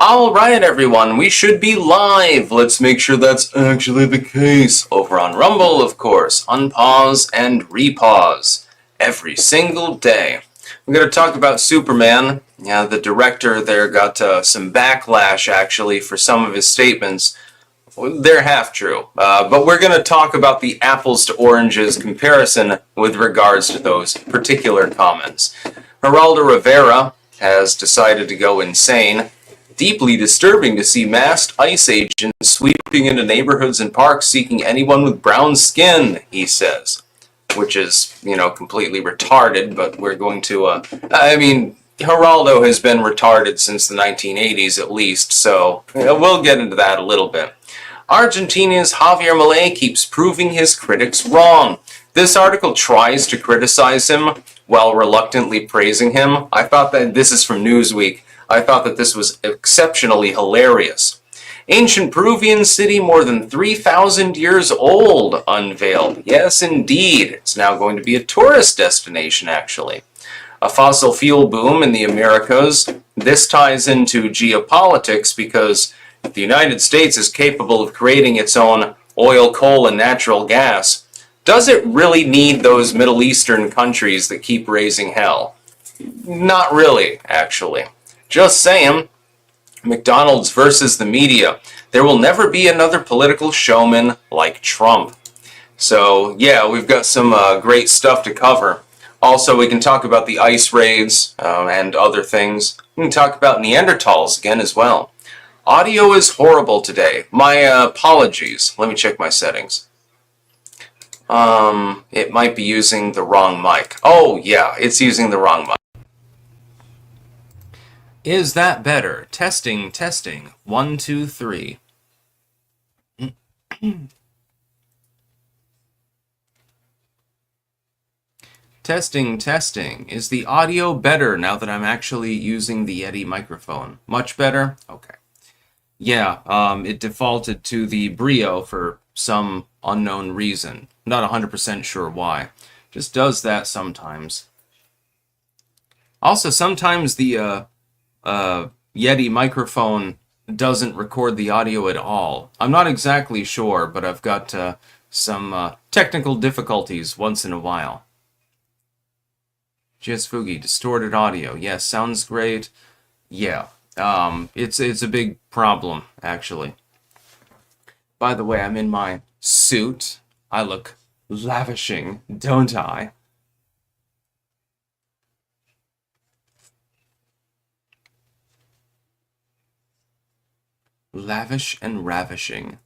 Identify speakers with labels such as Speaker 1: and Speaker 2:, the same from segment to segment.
Speaker 1: All right, everyone, we should be live. Let's make sure that's actually the case. Over on Rumble, of course. Unpause and repause every single day. We're going to talk about Superman. Yeah, the director there got some backlash, actually, for some of his statements. They're half true. But we're going to talk about the apples to oranges comparison with regards to those particular comments. Geraldo Rivera has decided to go insane. Deeply disturbing to see masked ICE agents sweeping into neighborhoods and parks seeking anyone with brown skin, he says. Which is, completely retarded, but we're going to, Geraldo has been retarded since the 1980s at least, so we'll get into that a little bit. Argentina's Javier Milei keeps proving his critics wrong. This article tries to criticize him while reluctantly praising him. I thought that this is from Newsweek. I thought that this was exceptionally hilarious. Ancient Peruvian city more than 3,000 years old unveiled. Yes, indeed. It's now going to be a tourist destination, actually. A fossil fuel boom in the Americas. This ties into geopolitics because if the United States is capable of creating its own oil, coal, and natural gas, does it really need those Middle Eastern countries that keep raising hell? Not really, actually. Just saying. McDonald's versus the media. There will never be another political showman like Trump. So, yeah, we've got some great stuff to cover. Also, we can talk about the ICE raids and other things. We can talk about Neanderthals again as well. Audio is horrible today. My apologies. Let me check my settings. It might be using the wrong mic. Oh, yeah, it's using the wrong mic. Is that better? Testing, testing. 1, 2, 3. Testing, testing. Is the audio better now that I'm actually using the Yeti microphone? Much better? Okay. Yeah, it defaulted to the Brio for some unknown reason. Not 100% sure why. Just does that sometimes. Also, sometimes the Yeti microphone doesn't record the audio at all. I'm not exactly sure, but I've got some technical difficulties once in a while. Just Fugi, distorted audio. Yes, sounds great. Yeah, it's a big problem, actually. By the way, I'm in my suit. I look lavishing, don't I? Lavish and ravishing.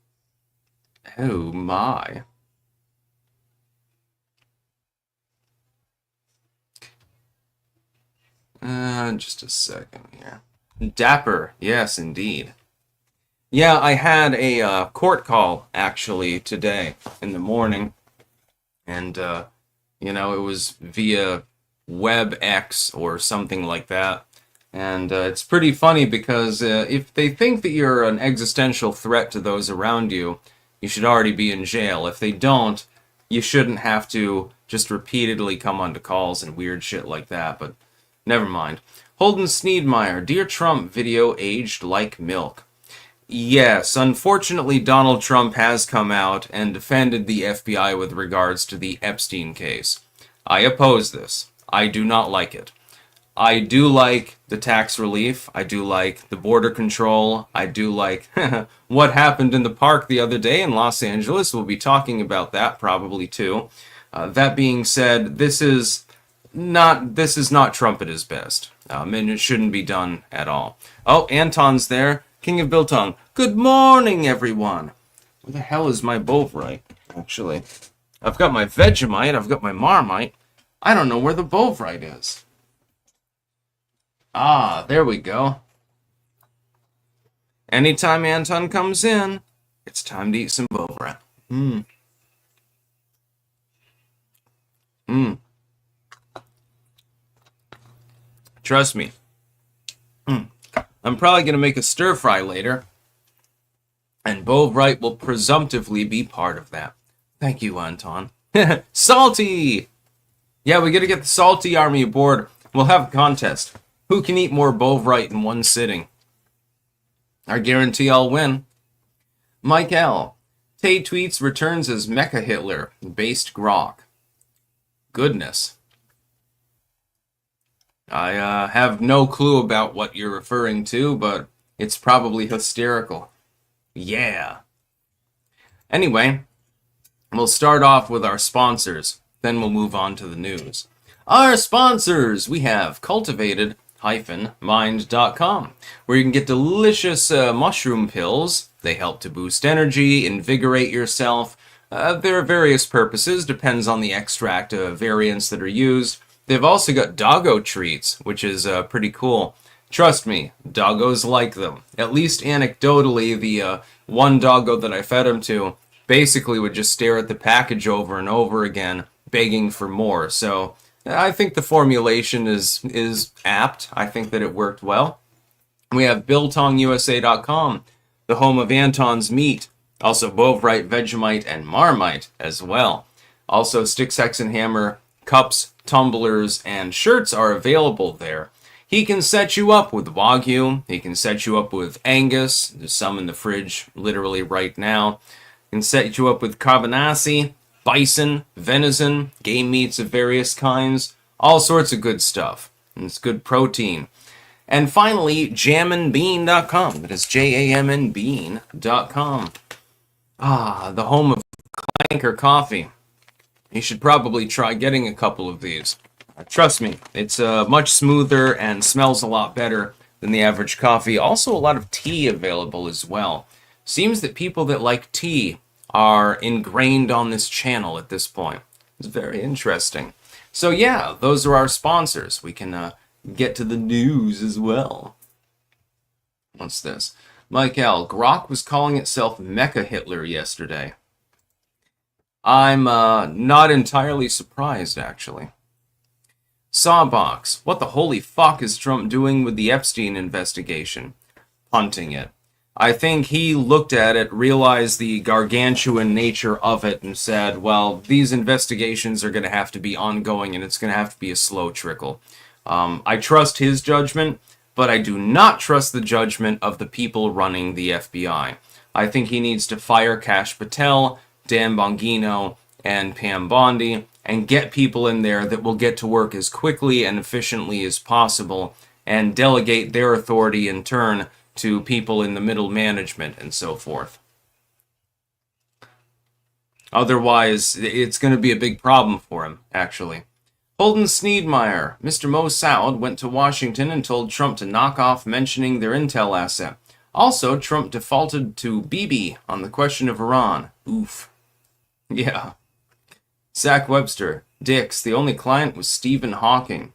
Speaker 1: Oh my. Just a second here. Dapper, yes indeed. Yeah, I had a court call actually today in the morning. And, it was via WebEx or something like that. And it's pretty funny because if they think that you're an existential threat to those around you, you should already be in jail. If they don't, you shouldn't have to just repeatedly come onto calls and weird shit like that, but never mind. Holden Sneedmeyer, Dear Trump video aged like milk. Yes, unfortunately Donald Trump has come out and defended the FBI with regards to the Epstein case. I oppose this. I do not like it. I do like the tax relief. I do like the border control. I do like what happened in the park the other day in Los Angeles. We'll be talking about that probably too. That being said, this is not Trump at his best. And it shouldn't be done at all. Oh, Anton's there. King of Biltong. Good morning, everyone. Where the hell is my Bovrite, actually? I've got my Vegemite. I've got my Marmite. I don't know where the Bovrite is. Ah, there we go. Anytime Anton comes in, it's time to eat some Bovrite. Trust me. I'm probably going to make a stir fry later, and Bovrite will presumptively be part of that. Thank you, Anton. Salty! Yeah, we got to get the Salty Army aboard. We'll have a contest. Who can eat more Bovrite in one sitting? I guarantee I'll win. Mike L. Tay tweets returns as Mecha Hitler, based grok. Goodness. I have no clue about what you're referring to, but it's probably hysterical. Yeah. Anyway, we'll start off with our sponsors, then we'll move on to the news. Our sponsors! We have cultivated-mind.com, where you can get delicious mushroom pills. They help to boost energy, invigorate yourself. There are various purposes, depends on the extract variants that are used. They've also got doggo treats, which is pretty cool. Trust me, doggos like them. At least anecdotally, the one doggo that I fed him to basically would just stare at the package over and over again, begging for more. So I think the formulation is apt. I think that it worked well. We have BiltongUSA.com, the home of Anton's Meat. Also Bovrite, Vegemite, and Marmite as well. Also Stick, Sex, and Hammer cups, tumblers, and shirts are available there. He can set you up with Wagyu. He can set you up with Angus. There's some in the fridge literally right now. He can set you up with Carbonaci, bison, venison, game meats of various kinds. All sorts of good stuff. And it's good protein. And finally, jamandbean.com. That is JAMNbean.com. The home of Clanker Coffee. You should probably try getting a couple of these. Trust me, it's much smoother and smells a lot better than the average coffee. Also, a lot of tea available as well. Seems that people that like tea are ingrained on this channel at this point. It's very interesting. So yeah, those are our sponsors. We can get to the news as well. What's this? Mike L. Grok was calling itself Mecha Hitler yesterday. I'm not entirely surprised, actually. Sawbox. What the holy fuck is Trump doing with the Epstein investigation? Punting it. I think he looked at it, realized the gargantuan nature of it, and said, well, these investigations are going to have to be ongoing, and it's going to have to be a slow trickle. I trust his judgment, but I do not trust the judgment of the people running the FBI. I think he needs to fire Kash Patel, Dan Bongino, and Pam Bondi, and get people in there that will get to work as quickly and efficiently as possible, and delegate their authority in turn to people in the middle management and so forth. Otherwise, it's going to be a big problem for him, actually. Holden Sneedmeyer. Mr. Mossad went to Washington and told Trump to knock off mentioning their intel asset. Also, Trump defaulted to Bibi on the question of Iran. Oof. Yeah. Zach Webster. Dix, the only client was Stephen Hawking.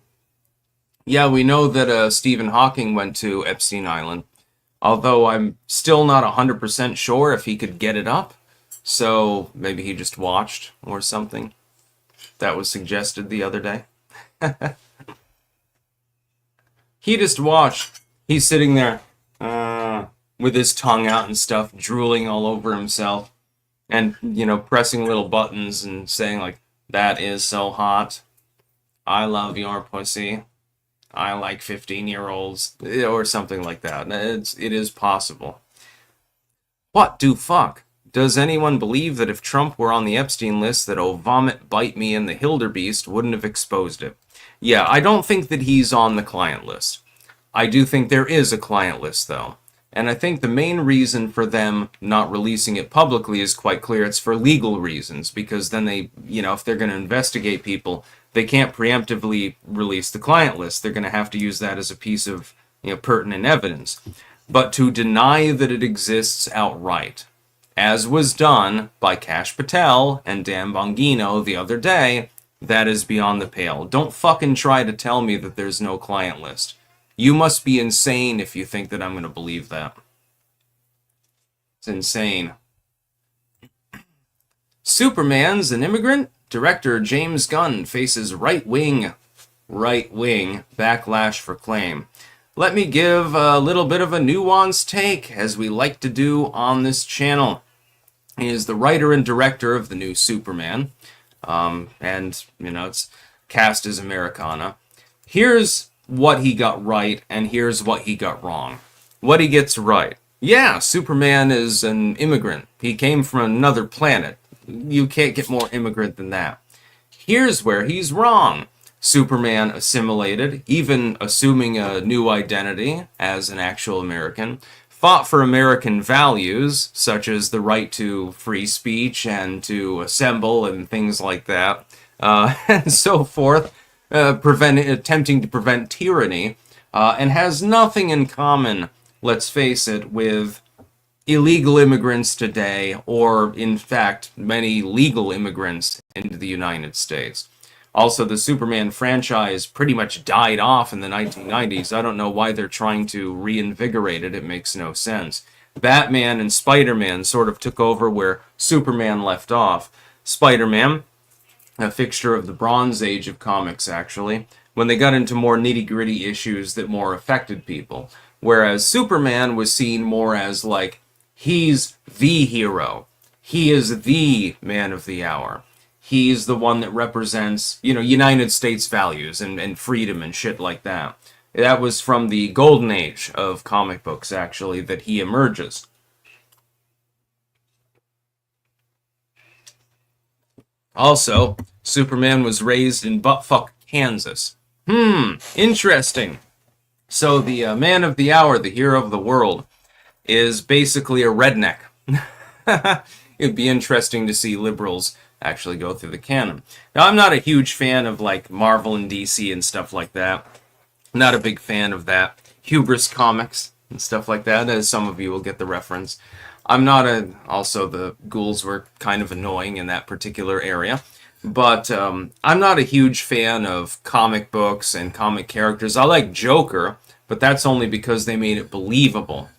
Speaker 1: Yeah, we know that Stephen Hawking went to Epstein Island. Although I'm still not 100% sure if he could get it up. So maybe he just watched or something. That was suggested the other day. He just watched. He's sitting there with his tongue out and stuff, drooling all over himself. And, pressing little buttons and saying, like, that is so hot. I love your pussy. I like 15-year-olds. Or something like that. It is possible. What do fuck? Does anyone believe that if Trump were on the Epstein list that oh vomit bite me and the Hilderbeest wouldn't have exposed it? Yeah, I don't think that he's on the client list. I do think there is a client list, though. And I think the main reason for them not releasing it publicly is quite clear. It's for legal reasons, because then they, if they're going to investigate people, they can't preemptively release the client list. They're going to have to use that as a piece of, pertinent evidence. But to deny that it exists outright, as was done by Kash Patel and Dan Bongino the other day, that is beyond the pale. Don't fucking try to tell me that there's no client list. You must be insane if you think that I'm going to believe that. It's insane. Superman's an immigrant? Director James Gunn faces right-wing backlash for claim. Let me give a little bit of a nuanced take, as we like to do on this channel. He is the writer and director of the new Superman. And, it's cast as Americana. Here's what he got right, and here's what he got wrong. What he gets right. Yeah, Superman is an immigrant. He came from another planet. You can't get more immigrant than that. Here's where he's wrong. Superman assimilated, even assuming a new identity as an actual American, fought for American values, such as the right to free speech and to assemble and things like that, and so forth, attempting to prevent tyranny, and has nothing in common, let's face it, with illegal immigrants today, or in fact, many legal immigrants into the United States. Also, the Superman franchise pretty much died off in the 1990s. I don't know why they're trying to reinvigorate it. It makes no sense. Batman and Spider-Man sort of took over where Superman left off. Spider-Man, a fixture of the Bronze Age of comics, actually, when they got into more nitty-gritty issues that more affected people. Whereas Superman was seen more as like, he's the hero. He is the man of the hour. He's the one that represents, United States values and freedom and shit like that. That was from the golden age of comic books, actually, that he emerges. Also, Superman was raised in buttfuck Kansas. Interesting. So the man of the hour, the hero of the world, is basically a redneck. It'd be interesting to see liberals actually go through the canon. Now, I'm not a huge fan of like Marvel and DC and stuff like that. I'm not a big fan of that. Hubris comics and stuff like that, as some of you will get the reference. I'm not a. Also, the ghouls were kind of annoying in that particular area. But I'm not a huge fan of comic books and comic characters. I like Joker, but that's only because they made it believable.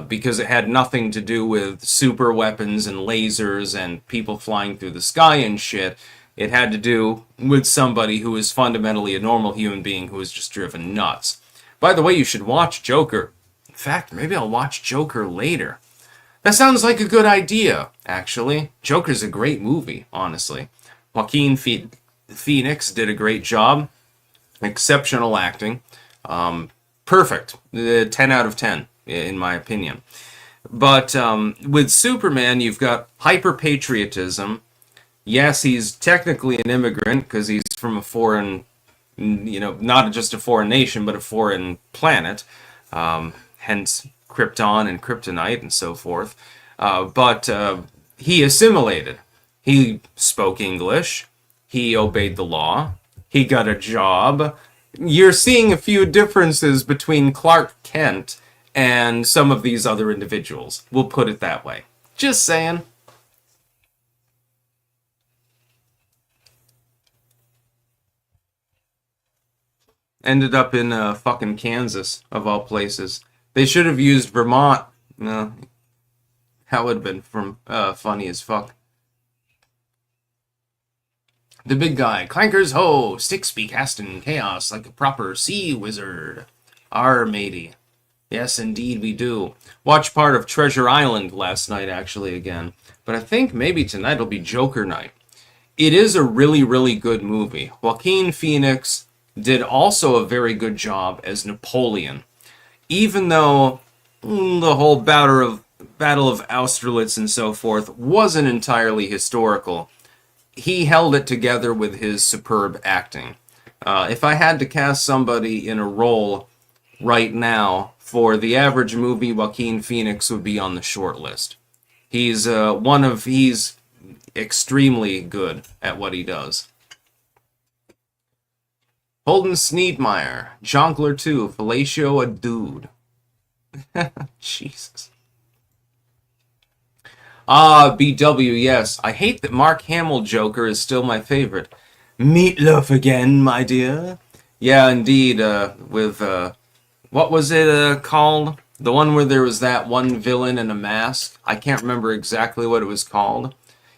Speaker 1: Because it had nothing to do with super weapons and lasers and people flying through the sky and shit. It had to do with somebody who is fundamentally a normal human being who is just driven nuts. By the way, you should watch Joker. In fact, maybe I'll watch Joker later. That sounds like a good idea, actually. Joker's a great movie, honestly. Joaquin Phoenix did a great job. Exceptional acting. Perfect. 10 out of 10. In my opinion. But with Superman, you've got hyper-patriotism. Yes, he's technically an immigrant because he's from a foreign, not just a foreign nation, but a foreign planet. Hence Krypton and Kryptonite and so forth. But he assimilated. He spoke English. He obeyed the law. He got a job. You're seeing a few differences between Clark Kent and some of these other individuals. We'll put it that way. Just saying. Ended up in fucking Kansas, of all places. They should have used Vermont. No, that would have been funny as fuck. The big guy, clankers ho, sticks be casting chaos like a proper sea wizard. Arr, matey. Yes, indeed we do. Watched part of Treasure Island last night, actually, again. But I think maybe tonight will be Joker night. It is a really, really good movie. Joaquin Phoenix did also a very good job as Napoleon. Even though the whole Battle of Austerlitz and so forth wasn't entirely historical, he held it together with his superb acting. If I had to cast somebody in a role right now, for the average movie, Joaquin Phoenix would be on the short list. He's he's extremely good at what he does. Holden Sneedmeyer, Jonkler 2, Fellatio a Dude. Jesus. BW, yes. I hate that Mark Hamill Joker is still my favorite. Meatloaf again, my dear. Yeah, indeed, with, what was it called? The one where there was that one villain in a mask. I can't remember exactly what it was called.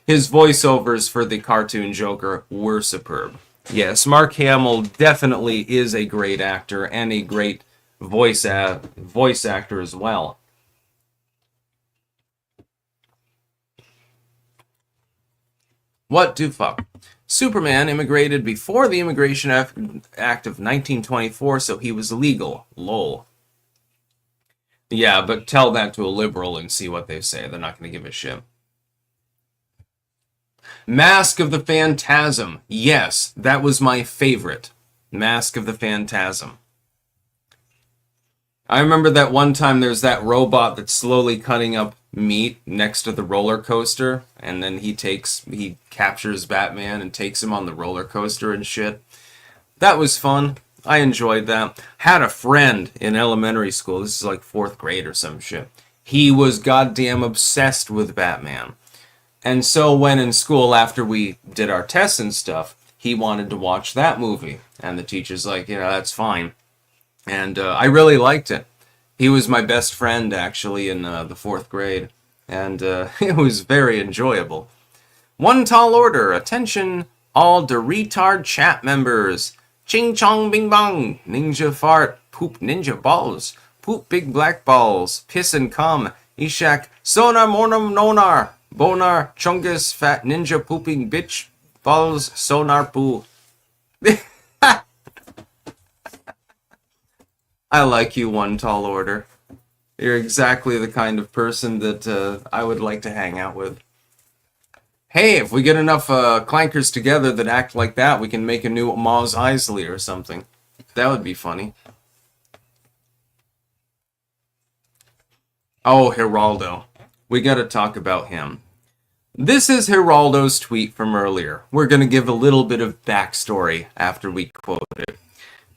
Speaker 1: His voiceovers for the cartoon Joker were superb. Yes, Mark Hamill definitely is a great actor and a great voice actor as well. What do fuck? Superman immigrated before the Immigration Act of 1924, so he was legal. Lol. Yeah, but tell that to a liberal and see what they say. They're not going to give a shit. Mask of the Phantasm. Yes, that was my favorite. Mask of the Phantasm. I remember that one time there's that robot that's slowly cutting up meat next to the roller coaster, and then he captures Batman and takes him on the roller coaster and shit. That was fun. I enjoyed that. Had a friend in elementary school. This is like fourth grade or some shit. He was goddamn obsessed with Batman. And so when in school, after we did our tests and stuff, he wanted to watch that movie. And the teacher's like, that's fine. And I really liked it. He was my best friend, actually, in the fourth grade. And it was very enjoyable. One tall order. Attention, all the retard chat members. Ching chong bing bong. Ninja fart. Poop ninja balls. Poop big black balls. Piss and cum. Ishak. Sonar mornum nonar. Bonar. Chungus. Fat ninja pooping bitch. Balls. Sonar poo. I like you, One Tall Order. You're exactly the kind of person that I would like to hang out with. Hey, if we get enough clankers together that act like that, we can make a new Maz Eisley or something. That would be funny. Oh, Geraldo. We gotta talk about him. This is Geraldo's tweet from earlier. We're gonna give a little bit of backstory after we quote it.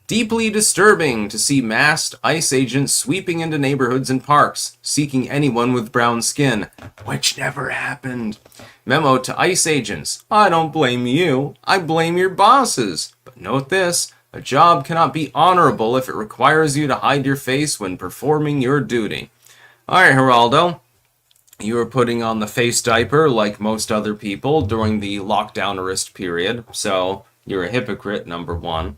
Speaker 1: Deeply disturbing to see masked ICE agents sweeping into neighborhoods and parks, seeking anyone with brown skin, which never happened. Memo to ICE agents. I don't blame you. I blame your bosses. But note this, a job cannot be honorable if it requires you to hide your face when performing your duty. Alright, Geraldo. You were putting on the face diaper like most other people during the lockdownist period, so you're a hypocrite, number one.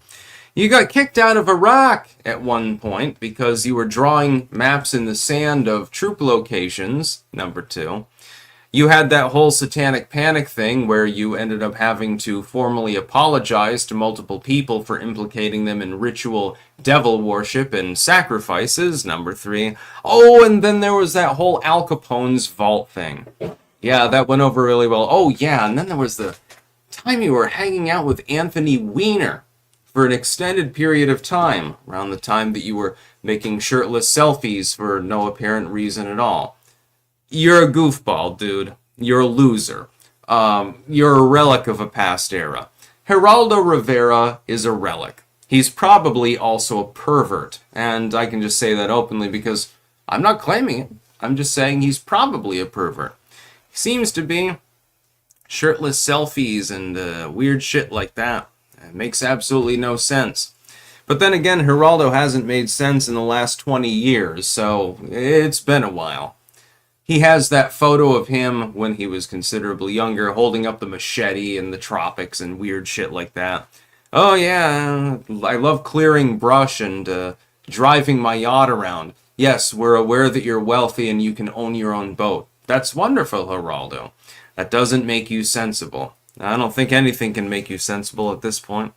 Speaker 1: You got kicked out of Iraq at one point because you were drawing maps in the sand of troop locations, number two. You had that whole satanic panic thing where you ended up having to formally apologize to multiple people for implicating them in ritual devil worship and sacrifices, number three. Oh, and then there was that whole Al Capone's vault thing. Yeah, that went over really well. Oh, yeah, and then there was the time you were hanging out with Anthony Weiner for an extended period of time, around the time that you were making shirtless selfies for no apparent reason at all. You're a goofball, dude. You're a loser. You're a relic of a past era. Geraldo Rivera is a relic. He's probably also a pervert, and I can just say that openly because I'm not claiming it. I'm just saying he's probably a pervert. He seems to be. Shirtless selfies and weird shit like that. It makes absolutely no sense. But then again, Geraldo hasn't made sense in the last 20 years, so it's been a while. He has that photo of him when he was considerably younger, holding up the machete in the tropics and weird shit like that. Oh yeah, I love clearing brush and driving my yacht around. Yes, we're aware that you're wealthy and you can own your own boat. That's wonderful, Geraldo. That doesn't make you sensible. I don't think anything can make you sensible at this point.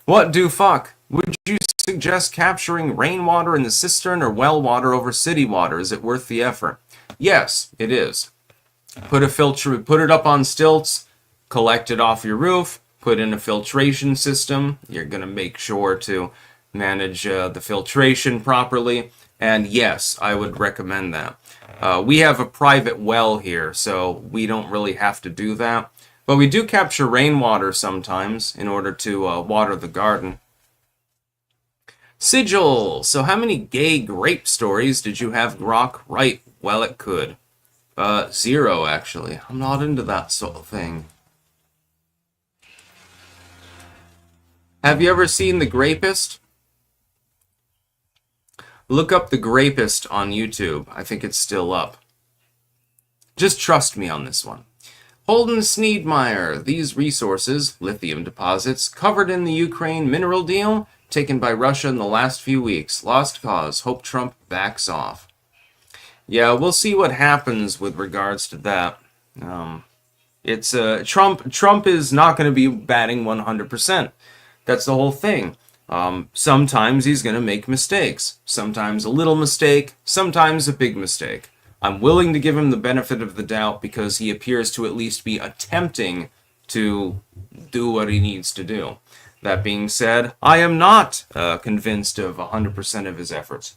Speaker 1: What do fuck? Would you suggest capturing rainwater in the cistern or well water over city water? Is it worth the effort? Yes, it is. Put it up on stilts, collect it off your roof, put in a filtration system. You're going to make sure to manage the filtration properly. And yes, I would recommend that. We have a private well here, so we don't really have to do that. But we do capture rainwater sometimes in order to water the garden. Sigil. So how many gay grape stories did you have Grok write? Well, it could. 0, actually. I'm not into that sort of thing. Have you ever seen The Grapist? Look up The Grapist on YouTube. I think it's still up. Just trust me on this one. Holden Sneedmeyer. These resources, lithium deposits, covered in the Ukraine mineral deal, taken by Russia in the last few weeks. Lost cause. Hope Trump backs off. Yeah, we'll see what happens with regards to that. Trump is not going to be batting 100%. That's the whole thing. Sometimes he's going to make mistakes. Sometimes a little mistake, sometimes a big mistake. I'm willing to give him the benefit of the doubt because he appears to at least be attempting to do what he needs to do. That being said, I am not convinced of 100% of his efforts.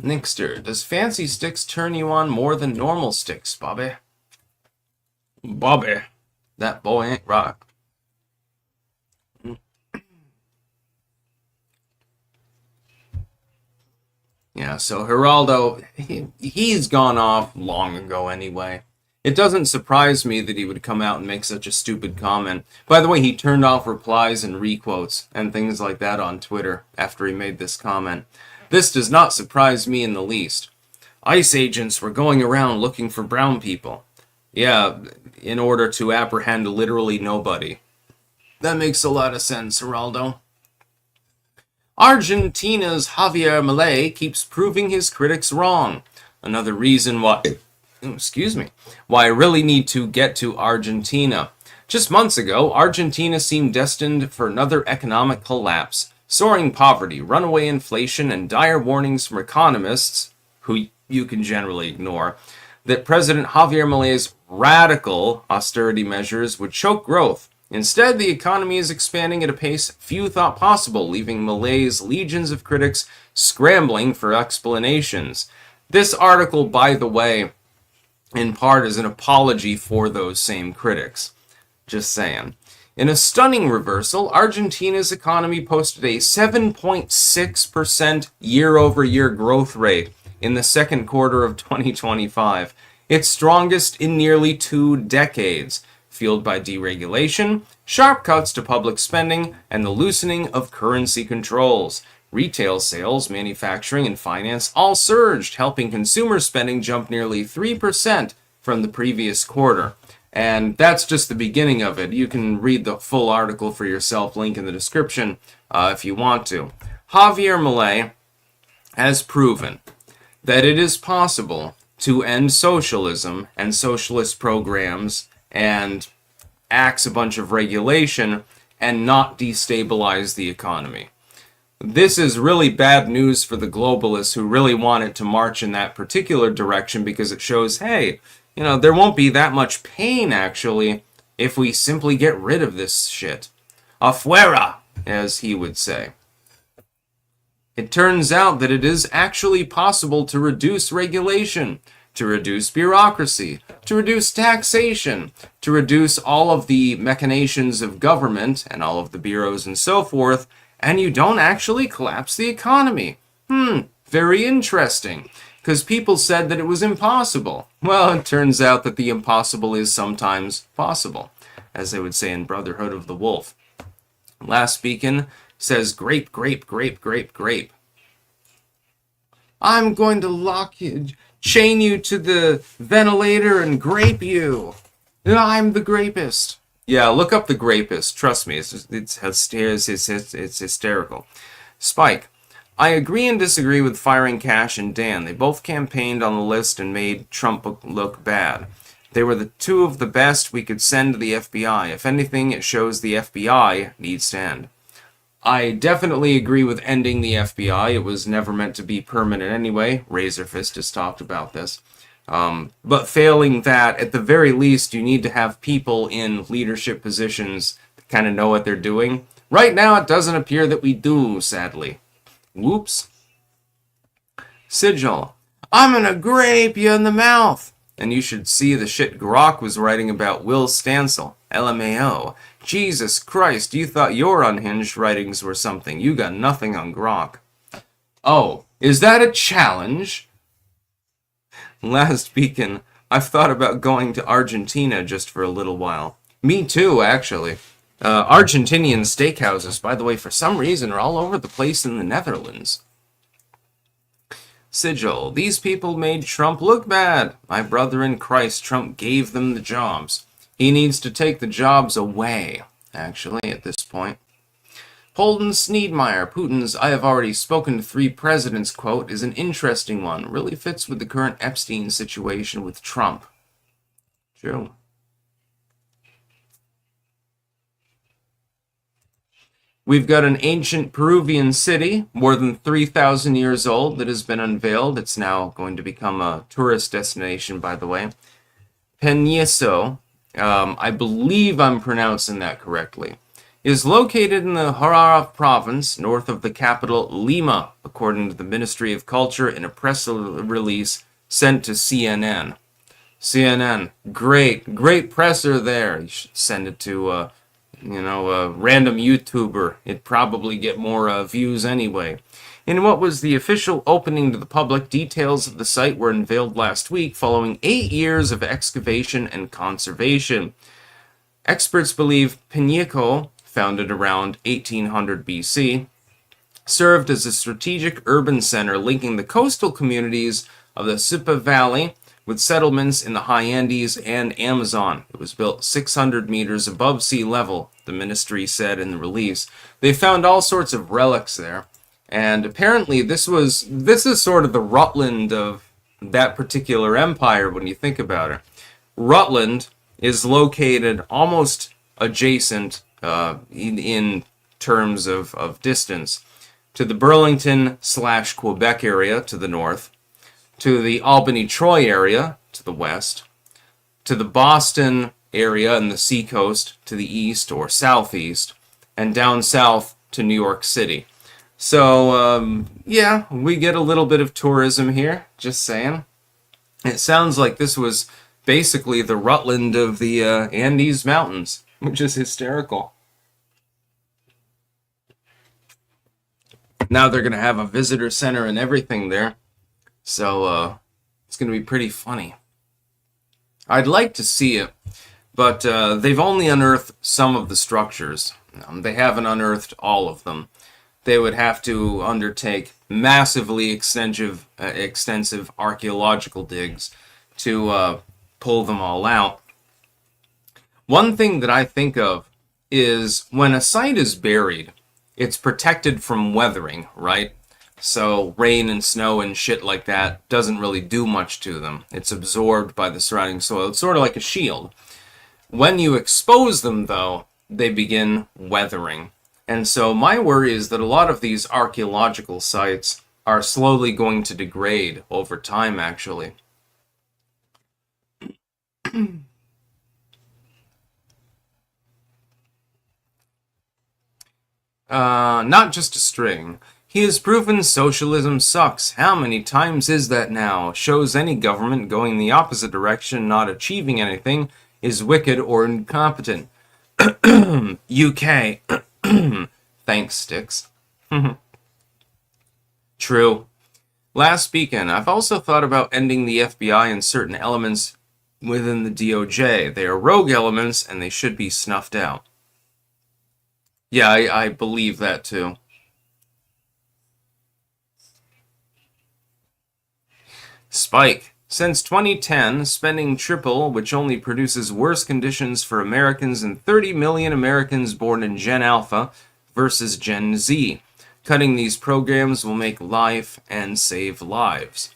Speaker 1: Nixter, does fancy sticks turn you on more than normal sticks, Bobby? Bobby, that boy ain't right. Yeah, so Geraldo, he's gone off long ago anyway. It doesn't surprise me that he would come out and make such a stupid comment. By the way, he turned off replies and requotes and things like that on Twitter after he made this comment. This does not surprise me in the least. ICE agents were going around looking for brown people. Yeah, in order to apprehend literally nobody. That makes a lot of sense, Geraldo. Argentina's Javier Milei keeps proving his critics wrong. Another reason why I really need to get to Argentina. Just months ago, Argentina seemed destined for another economic collapse. Soaring poverty, runaway inflation, and dire warnings from economists, who you can generally ignore, that President Javier Milei's radical austerity measures would choke growth. Instead, the economy is expanding at a pace few thought possible, leaving Milei's legions of critics scrambling for explanations. This article, by the way, in part is an apology for those same critics. Just saying. In a stunning reversal, Argentina's economy posted a 7.6% year-over-year growth rate in the second quarter of 2025, its strongest in nearly 2 decades, fueled by deregulation, sharp cuts to public spending, and the loosening of currency controls. Retail sales, manufacturing, and finance all surged, helping consumer spending jump nearly 3% from the previous quarter. And that's just the beginning of it. You can read the full article for yourself, link in the description, if you want to. Javier Milei has proven that it is possible to end socialism and socialist programs and axe a bunch of regulation and not destabilize the economy. This is really bad news for the globalists who really want it to march in that particular direction because it shows, hey, there won't be that much pain, actually, if we simply get rid of this shit. Afuera, as he would say. It turns out that it is actually possible to reduce regulation, to reduce bureaucracy, to reduce taxation, to reduce all of the machinations of government and all of the bureaus and so forth, and you don't actually collapse the economy. Very interesting. Because people said that it was impossible. Well, it turns out that the impossible is sometimes possible, as they would say in Brotherhood of the Wolf. Last Beacon says, grape, grape, grape, grape, grape. I'm going to chain you to the ventilator and grape you. I'm the grapist. Yeah, look up the grapist. Trust me, it's hysterical. Spike. I agree and disagree with firing Cash and Dan. They both campaigned on the list and made Trump look bad. They were the two of the best we could send to the FBI. If anything, it shows the FBI needs to end. I definitely agree with ending the FBI. It was never meant to be permanent anyway. Razorfist has talked about this. But failing that, at the very least, you need to have people in leadership positions that kind of know what they're doing. Right now, it doesn't appear that we do, sadly. Whoops. Sigil. I'm gonna grape you in the mouth. And you should see the shit Grok was writing about Will Stansel. LMAO. Jesus Christ, you thought your unhinged writings were something. You got nothing on Grok. Oh, is that a challenge? Last Beacon. I've thought about going to Argentina just for a little while. Me too, actually. Argentinian steakhouses, by the way, for some reason, are all over the place in the Netherlands. Sigil. These people made Trump look bad. My brother in Christ, Trump gave them the jobs. He needs to take the jobs away, actually, at this point. Holden Sneedmeyer. Putin's I have already spoken to 3 presidents quote is an interesting one. Really fits with the current Epstein situation with Trump. True. We've got an ancient Peruvian city, more than 3,000 years old, that has been unveiled. It's now going to become a tourist destination, by the way. Peñiso, I believe I'm pronouncing that correctly, is located in the Huaura province, north of the capital Lima, according to the Ministry of Culture in a press release sent to CNN. CNN, great presser there. You should send it to, a random YouTuber. It'd probably get more views anyway. In what was the official opening to the public, details of the site were unveiled last week following 8 years of excavation and conservation. Experts believe Peñico, founded around 1800 BC, served as a strategic urban center linking the coastal communities of the Supa Valley with settlements in the high Andes and Amazon. It was built 600 meters above sea level, the ministry said in the release. They found all sorts of relics there, and apparently this is sort of the Rutland of that particular empire when you think about it. Rutland is located almost adjacent in terms of distance to the Burlington/Quebec area to the north, to the Albany-Troy area to the west, to the Boston area and the seacoast to the east or southeast, and down south to New York City. So, yeah, we get a little bit of tourism here, just saying. It sounds like this was basically the Rutland of the Andes Mountains, which is hysterical. Now they're going to have a visitor center and everything there. So, it's going to be pretty funny. I'd like to see it, but they've only unearthed some of the structures. They haven't unearthed all of them. They would have to undertake massively extensive archaeological digs to pull them all out. One thing that I think of is when a site is buried, it's protected from weathering, right? So rain and snow and shit like that doesn't really do much to them. It's absorbed by the surrounding soil. It's sort of like a shield. When you expose them, though, they begin weathering. And so my worry is that a lot of these archaeological sites are slowly going to degrade over time, actually. Not just a string. He has proven socialism sucks. How many times is that now? Shows any government going the opposite direction, not achieving anything, is wicked or incompetent. UK. Thanks, Sticks. True. Last speaking, I've also thought about ending the FBI and certain elements within the DOJ. They are rogue elements, and they should be snuffed out. Yeah, I believe that too. Spike. Since 2010, spending triple, which only produces worse conditions for Americans and 30 million Americans born in Gen Alpha versus Gen Z. Cutting these programs will make life and save lives.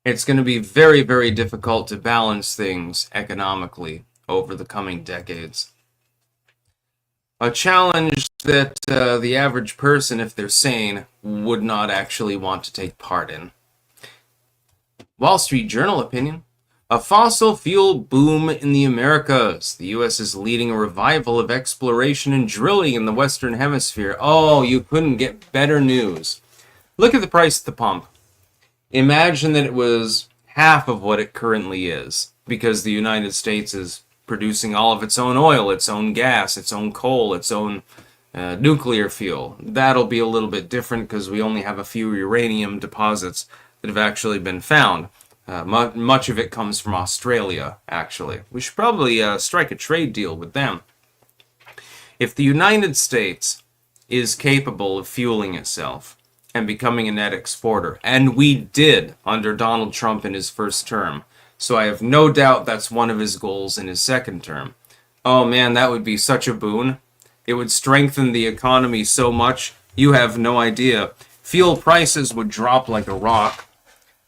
Speaker 1: It's going to be very, very difficult to balance things economically over the coming decades. A challenge that the average person, if they're sane, would not actually want to take part in. Wall Street Journal opinion. A fossil fuel boom in the Americas. The U.S. is leading a revival of exploration and drilling in the Western Hemisphere. Oh, you couldn't get better news. Look at the price at the pump. Imagine that it was half of what it currently is, because the United States is producing all of its own oil, its own gas, its own coal, its own nuclear fuel. That'll be a little bit different because we only have a few uranium deposits that have actually been found. Much of it comes from Australia, actually. We should probably strike a trade deal with them. If the United States is capable of fueling itself and becoming a net exporter, and we did under Donald Trump in his first term, so I have no doubt that's one of his goals in his second term. Oh man, that would be such a boon. It would strengthen the economy so much, you have no idea. Fuel prices would drop like a rock.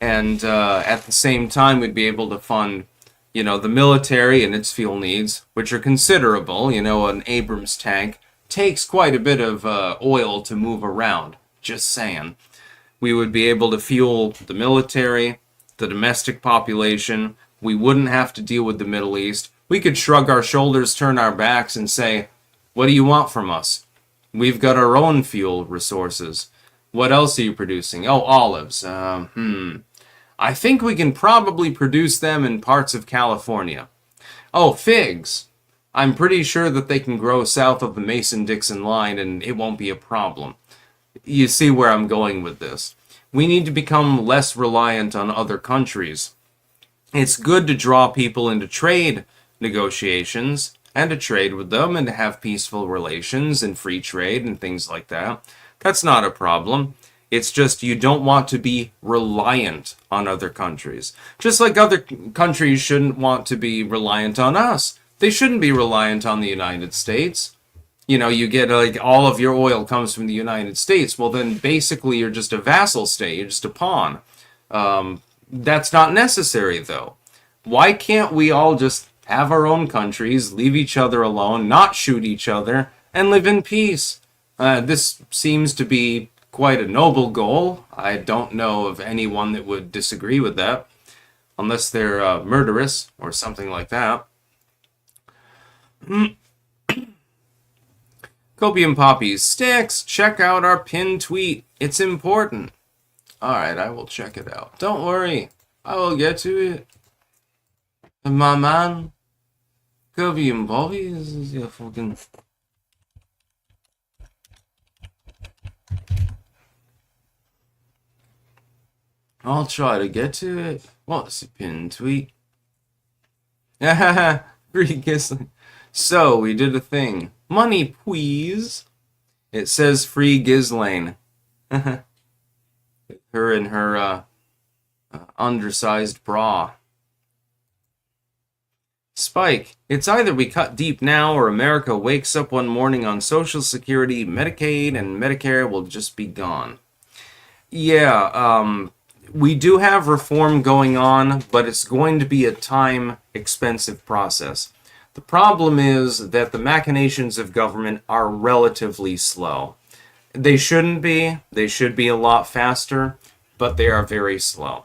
Speaker 1: And at the same time, we'd be able to fund, the military and its fuel needs, which are considerable. An Abrams tank takes quite a bit of oil to move around. Just saying. We would be able to fuel the military, the domestic population. We wouldn't have to deal with the Middle East. We could shrug our shoulders, turn our backs, and say, what do you want from us? We've got our own fuel resources. What else are you producing? Oh, olives. I think we can probably produce them in parts of California. Oh, figs. I'm pretty sure that they can grow south of the Mason-Dixon line and it won't be a problem. You see where I'm going with this. We need to become less reliant on other countries. It's good to draw people into trade negotiations and to trade with them and to have peaceful relations and free trade and things like that. That's not a problem. It's just you don't want to be reliant on other countries. Just like other countries shouldn't want to be reliant on us. They shouldn't be reliant on the United States. You know, you get like all of your oil comes from the United States. Well, then basically you're just a vassal state. You're just a pawn. That's not necessary, though. Why can't we all just have our own countries, leave each other alone, not shoot each other, and live in peace? This seems to be quite a noble goal. I don't know of anyone that would disagree with that, unless they're murderous or something like that. Copium Poppies Sticks, check out our pinned tweet. It's important. Alright, I will check it out. Don't worry. I will get to it. My man. Copium Poppies is your fucking... I'll try to get to it. What's a pinned tweet? Free Ghislaine. So, we did a thing. Money, please. It says free Ghislaine. Her in her undersized bra. Spike. It's either we cut deep now or America wakes up one morning on Social Security, Medicaid, and Medicare will just be gone. Yeah, we do have reform going on, but it's going to be a time-expensive process. The problem is that the machinations of government are relatively slow. They shouldn't be. They should be a lot faster, but they are very slow.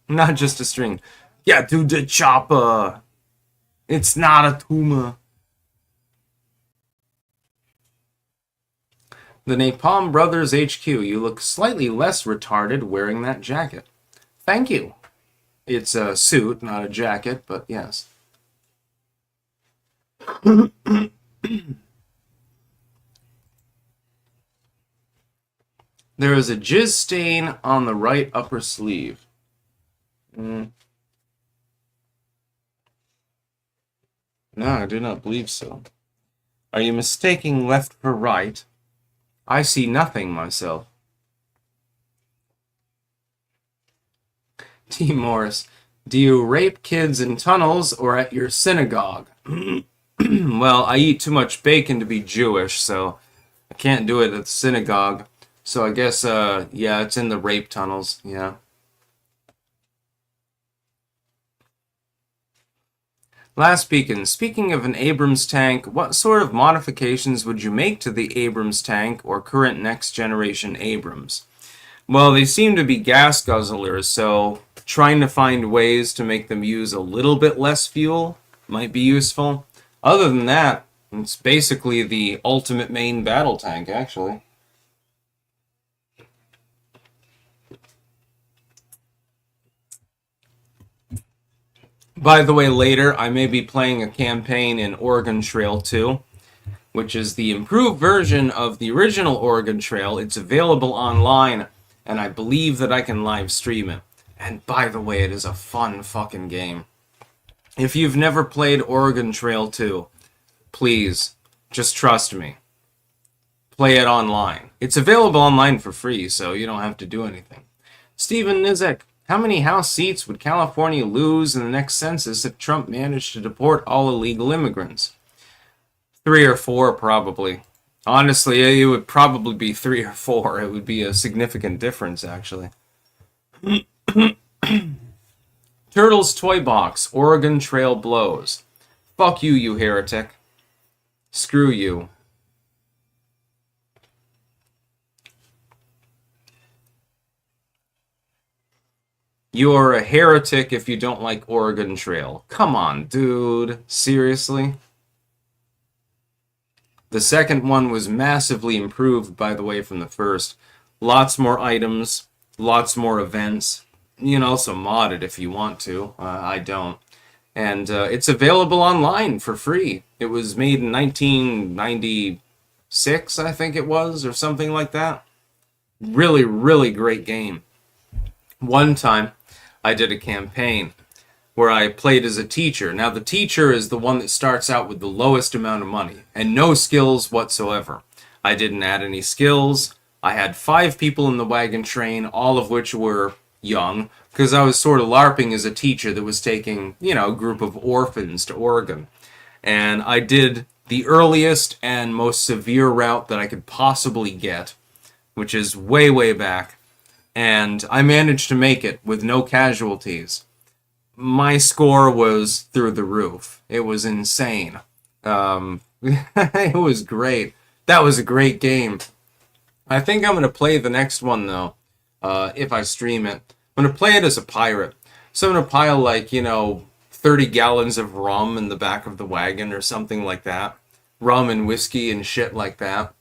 Speaker 1: Not just a string. Get to the chopper. It's not a tumor. The Napalm Brothers HQ. You look slightly less retarded wearing that jacket. Thank you. It's a suit, not a jacket, but yes. There is a jizz stain on the right upper sleeve. No, I do not believe so. Are you mistaking left for right? I see nothing myself. T. Morris, do you rape kids in tunnels or at your synagogue? Well, I eat too much bacon to be Jewish, so I can't do it at the synagogue. So I guess, yeah, it's in the rape tunnels, yeah. Last Beacon, speaking of an Abrams tank, what sort of modifications would you make to the Abrams tank or current next generation Abrams? Well, they seem to be gas guzzlers, so trying to find ways to make them use a little bit less fuel might be useful. Other than that, it's basically the ultimate main battle tank, actually. By the way, later I may be playing a campaign in Oregon Trail 2, which is the improved version of the original Oregon Trail. It's available online, and I believe that I can live stream it. And by the way, it is a fun fucking game. If you've never played Oregon Trail 2, please, just trust me. Play it online. It's available online for free, so you don't have to do anything. Stephen Nizek, how many House seats would California lose in the next census if Trump managed to deport all illegal immigrants? 3 or 4, probably. Honestly, it would probably be 3 or 4. It would be a significant difference, actually. Turtles Toy Box, Oregon Trail blows. Fuck you, you heretic. Screw you. You're a heretic if you don't like Oregon Trail. Come on, dude. Seriously? The second one was massively improved, by the way, from the first. Lots more items, lots more events. You can also mod it if you want to. I don't. And it's available online for free. It was made in 1996, I think it was, or something like that. Really, really great game. One time, I did a campaign where I played as a teacher. Now, the teacher is the one that starts out with the lowest amount of money and no skills whatsoever. I didn't add any skills. I had 5 people in the wagon train, all of which were young, because I was sort of LARPing as a teacher that was taking, a group of orphans to Oregon. And I did the earliest and most severe route that I could possibly get, which is way, way back. And I managed to make it with no casualties. My score was through the roof. It was insane. It was great. That was a great game. I think I'm going to play the next one, though, if I stream it. I'm going to play it as a pirate. So I'm going to pile, 30 gallons of rum in the back of the wagon or something like that. Rum and whiskey and shit like that.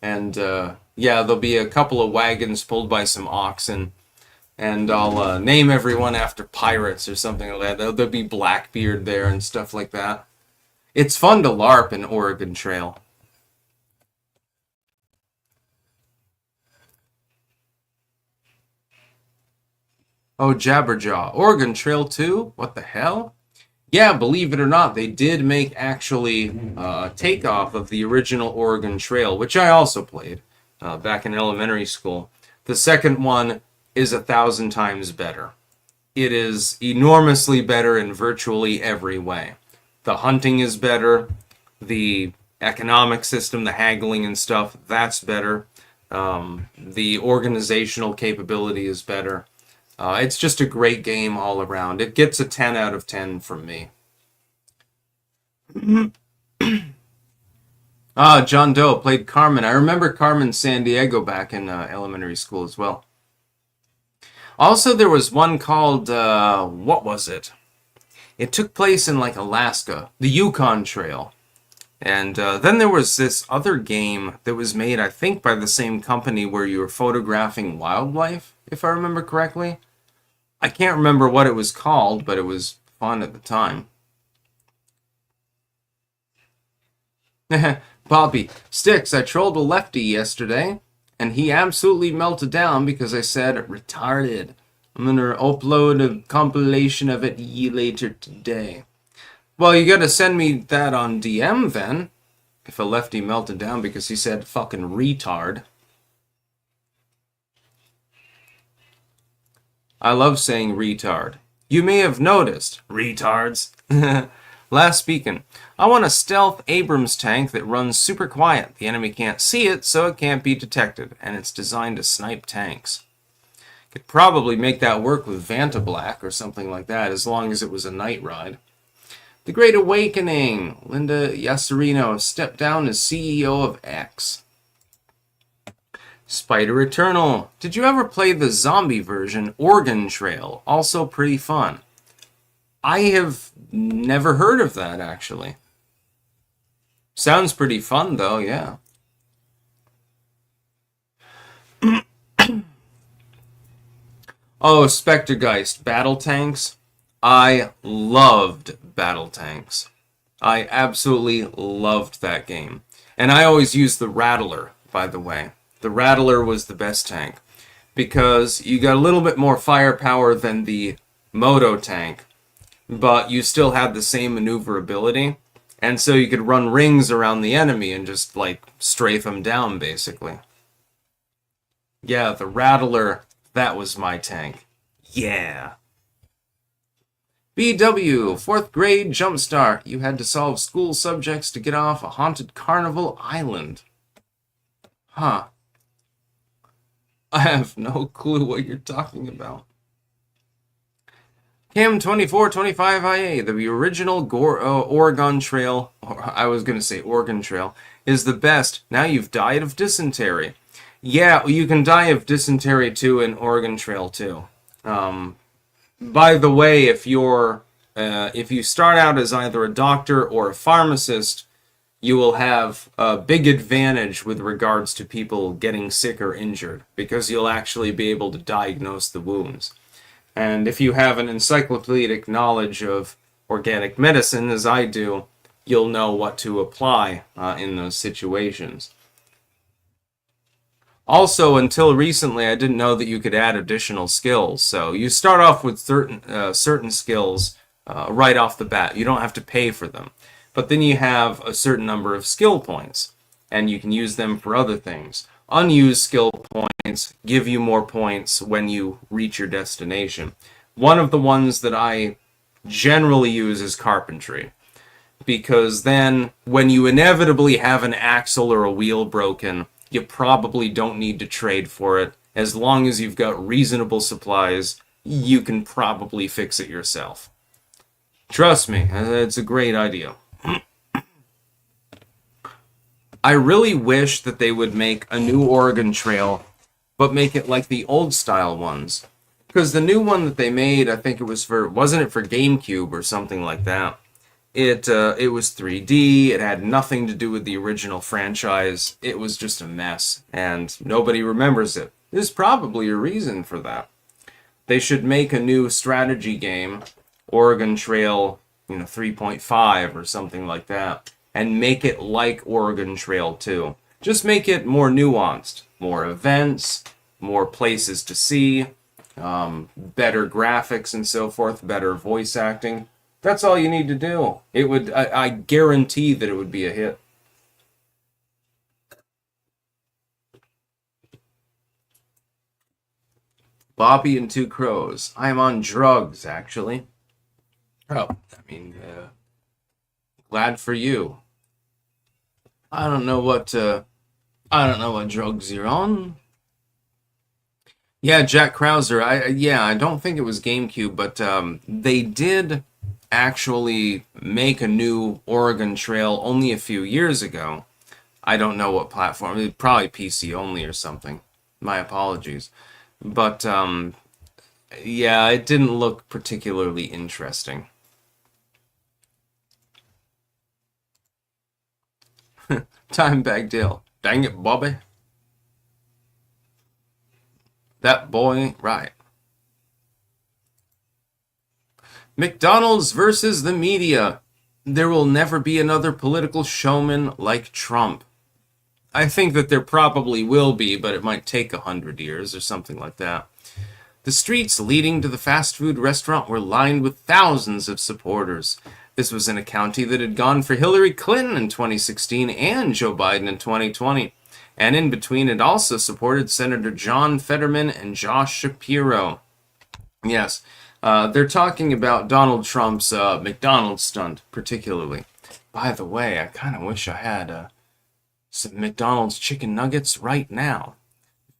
Speaker 1: And, there'll be a couple of wagons pulled by some oxen. And I'll name everyone after pirates or something like that. There'll be Blackbeard there and stuff like that. It's fun to LARP in Oregon Trail. Oh, Jabberjaw. Oregon Trail 2? What the hell? Yeah, believe it or not, they did make actually takeoff of the original Oregon Trail, which I also played back in elementary school. The second one is 1,000 times better. It is enormously better in virtually every way. The hunting is better. The economic system, the haggling and stuff, that's better. The organizational capability is better. It's just a great game all around. It gets a 10 out of 10 from me. John Doe played Carmen. I remember Carmen Sandiego back in elementary school as well. Also, there was one called, what was it? It took place in, Alaska, the Yukon Trail. And then there was this other game that was made, I think, by the same company where you were photographing wildlife, if I remember correctly. I can't remember what it was called, but it was fun at the time. Poppy, Sticks, I trolled a lefty yesterday, and he absolutely melted down because I said retarded. I'm going to upload a compilation of it later today. Well, you gotta send me that on DM then, if a lefty melted down because he said fucking retard. I love saying retard. You may have noticed, retards. Last speaking, I want a stealth Abrams tank that runs super quiet. The enemy can't see it, so it can't be detected, and it's designed to snipe tanks. Could probably make that work with Vantablack or something like that, as long as it was a night ride. The Great Awakening. Linda Yasserino stepped down as CEO of X. Spider Eternal. Did you ever play the zombie version, Oregon Trail? Also pretty fun. I have never heard of that, actually. Sounds pretty fun, though, yeah. Oh, Spectergeist. Battle tanks. I loved battle tanks. I absolutely loved that game. And I always used the Rattler, by the way. The Rattler was the best tank because you got a little bit more firepower than the Moto tank, but you still had the same maneuverability, and so you could run rings around the enemy and just, strafe them down, basically. Yeah, the Rattler, that was my tank. Yeah. BW, 4th grade jumpstart. You had to solve school subjects to get off a haunted carnival island. Huh. I have no clue what you're talking about. Cam 2425IA, the original Oregon Trail, or I was going to say Oregon Trail, is the best. Now you've died of dysentery. Yeah, you can die of dysentery too in Oregon Trail too. By the way, if you start out as either a doctor or a pharmacist, you will have a big advantage with regards to people getting sick or injured because you'll actually be able to diagnose the wounds. And if you have an encyclopedic knowledge of organic medicine, as I do, you'll know what to apply in those situations. Also, until recently, I didn't know that you could add additional skills. So you start off with certain skills right off the bat. You don't have to pay for them. But then you have a certain number of skill points, and you can use them for other things. Unused skill points give you more points when you reach your destination. One of the ones that I generally use is carpentry, because then when you inevitably have an axle or a wheel broken, you probably don't need to trade for it. As long as you've got reasonable supplies, you can probably fix it yourself. Trust me, it's a great idea. I really wish that they would make a new Oregon Trail, but make it like the old style ones. Because the new one that they made, I think it was wasn't it for GameCube or something like that? It was 3D, it had nothing to do with the original franchise, it was just a mess, and nobody remembers it. There's probably a reason for that. They should make a new strategy game, Oregon Trail, 3.5 or something like that, and make it like Oregon Trail 2. Just make it more nuanced, more events, more places to see, better graphics and so forth, better voice acting. That's all you need to do. I guarantee that it would be a hit. Bobby and Two Crows. I'm on drugs, actually. Oh, glad for you. I don't know what drugs you're on. Yeah, Jack Krauser. I don't think it was GameCube, but they did actually make a new Oregon Trail only a few years ago. I don't know what platform. Probably PC only or something. My apologies. But yeah, it didn't look particularly interesting. Time Bagdale. Dang it, Bobby. That boy ain't right. McDonald's versus the media. There will never be another political showman like Trump. I think that there probably will be, but it might take 100 years or something like that. The streets leading to the fast food restaurant were lined with thousands of supporters. This was in a county that had gone for Hillary Clinton in 2016 and Joe Biden in 2020. And in between, it also supported Senator John Fetterman and Josh Shapiro. Yes, they're talking about Donald Trump's McDonald's stunt, particularly. By the way, I kind of wish I had some McDonald's chicken nuggets right now.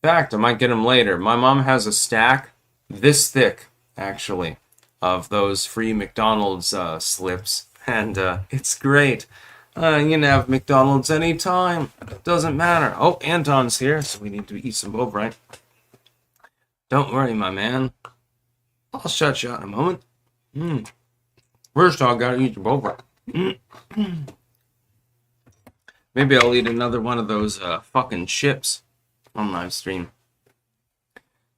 Speaker 1: In fact, I might get them later. My mom has a stack this thick, actually, of those free McDonald's slips, and it's great. You can have McDonald's anytime. Doesn't matter. Oh, Anton's here, so we need to eat some boba, right? Don't worry, my man. I'll shut you out in a moment. First, I gotta eat your boba. Maybe I'll eat another one of those fucking chips on live stream.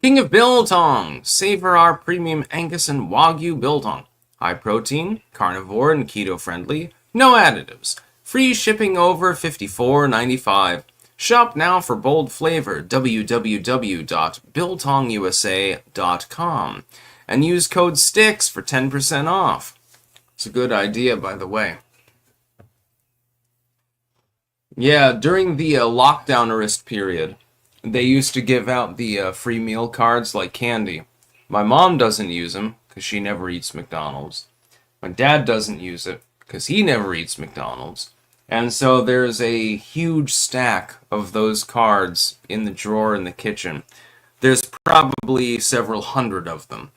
Speaker 1: King of Biltong. Savor our premium Angus and Wagyu Biltong. High protein, carnivore, and keto friendly. No additives. Free shipping over $54.95. Shop now for bold flavor. www.biltongusa.com. And use code STICKS for 10% off. It's a good idea, by the way. Yeah, during the lockdown-erist period, they used to give out the free meal cards like candy. My mom doesn't use them because she never eats McDonald's. My dad doesn't use it because he never eats McDonald's. And so there's a huge stack of those cards in the drawer in the kitchen. There's probably several hundred of them.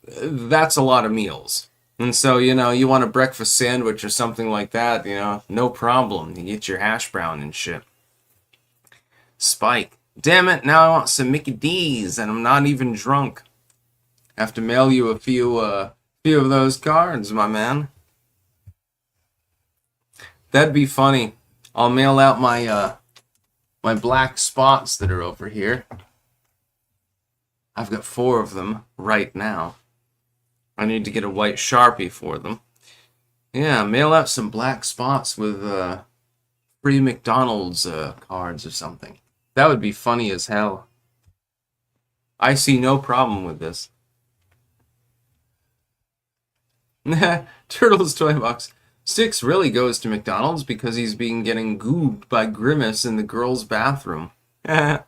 Speaker 1: that's a lot of meals. And so, you want a breakfast sandwich or something like that, no problem. You get your hash brown and shit. Spike. Damn it, now I want some Mickey D's and I'm not even drunk. Have to mail you a few of those cards, my man. That'd be funny. I'll mail out my black spots that are over here. I've got 4 of them right now. I need to get a white Sharpie for them. Yeah, mail out some black spots with free McDonald's cards or something. That would be funny as hell. I see no problem with this. Turtles Toy Box. Six really goes to McDonald's because he's been getting goobed by Grimace in the girls' bathroom. I'm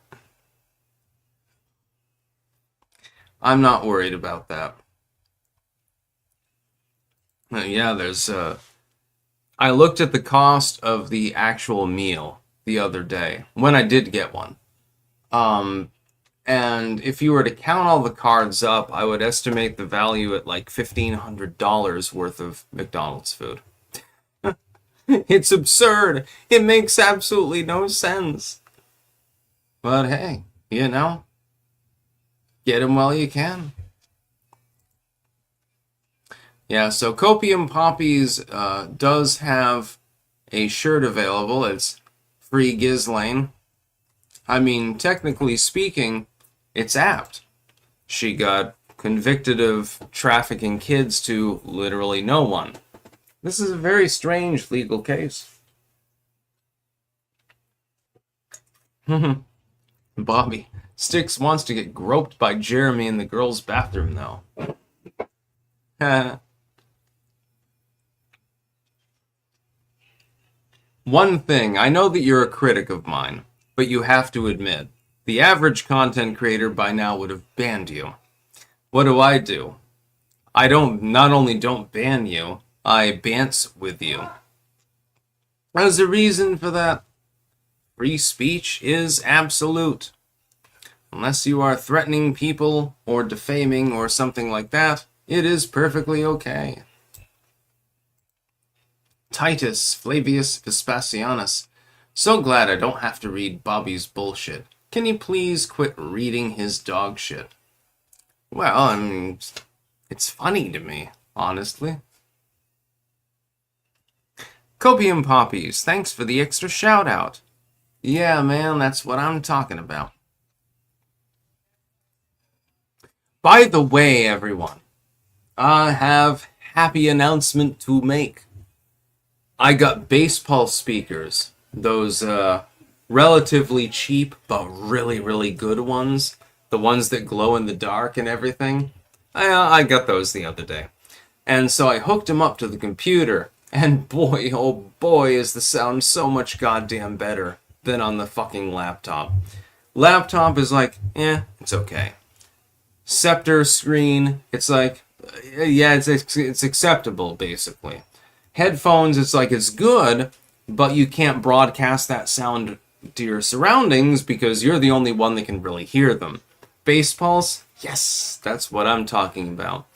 Speaker 1: not worried about that. Yeah, there's I looked at the cost of the actual meal the other day when I did get one. And if you were to count all the cards up, I would estimate the value at like $1,500 worth of McDonald's food. It's absurd. It makes absolutely no sense. But hey, get them while you can. Yeah, so Copium Poppies does have a shirt available. It's free Ghislaine. I mean, technically speaking, it's apt. She got convicted of trafficking kids to literally no one. This is a very strange legal case. Bobby. Styx wants to get groped by Jeremy in the girls' bathroom, though. One thing, I know that you're a critic of mine, but you have to admit, the average content creator by now would have banned you. What do? I not only don't ban you, I bants with you. There's a reason for that. Free speech is absolute. Unless you are threatening people or defaming or something like that, it is perfectly okay. Titus Flavius Vespasianus. So glad I don't have to read Bobby's bullshit. Can you please quit reading his dog shit? Well, I mean, it's funny to me, honestly. Copium Poppies, thanks for the extra shout out. Yeah, man, that's what I'm talking about. By the way, everyone, I have happy announcement to make. I got baseball speakers, those relatively cheap but really, really good ones, the ones that glow in the dark and everything. I got those the other day. And so I hooked them up to the computer, and boy, oh boy, is the sound so much goddamn better than on the fucking laptop. Laptop is like, it's okay. Scepter screen, it's like, yeah, it's acceptable, basically. Headphones, it's like it's good, but you can't broadcast that sound to your surroundings because you're the only one that can really hear them. Baseballs, yes, that's what I'm talking about.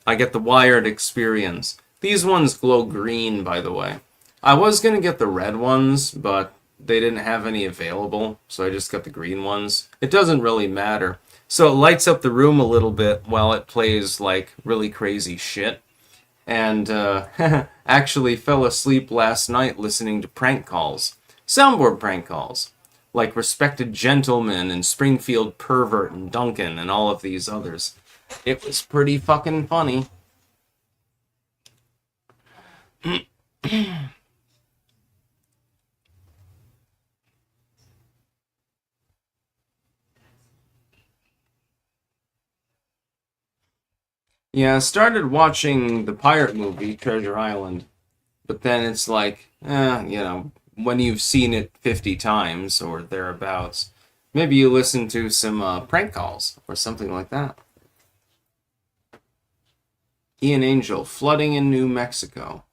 Speaker 1: I get the wired experience. These ones glow green, by the way. I was going to get the red ones, but they didn't have any available, so I just got the green ones. It doesn't really matter. So it lights up the room a little bit while it plays, like, really crazy shit. And actually fell asleep last night listening to prank calls. Soundboard prank calls. Like Respected Gentleman and Springfield Pervert and Duncan and all of these others. It was pretty fucking funny. Yeah, I started watching the pirate movie, Treasure Island, but then it's like, when you've seen it 50 times or thereabouts, maybe you listen to some prank calls or something like that. Ian Angel, flooding in New Mexico.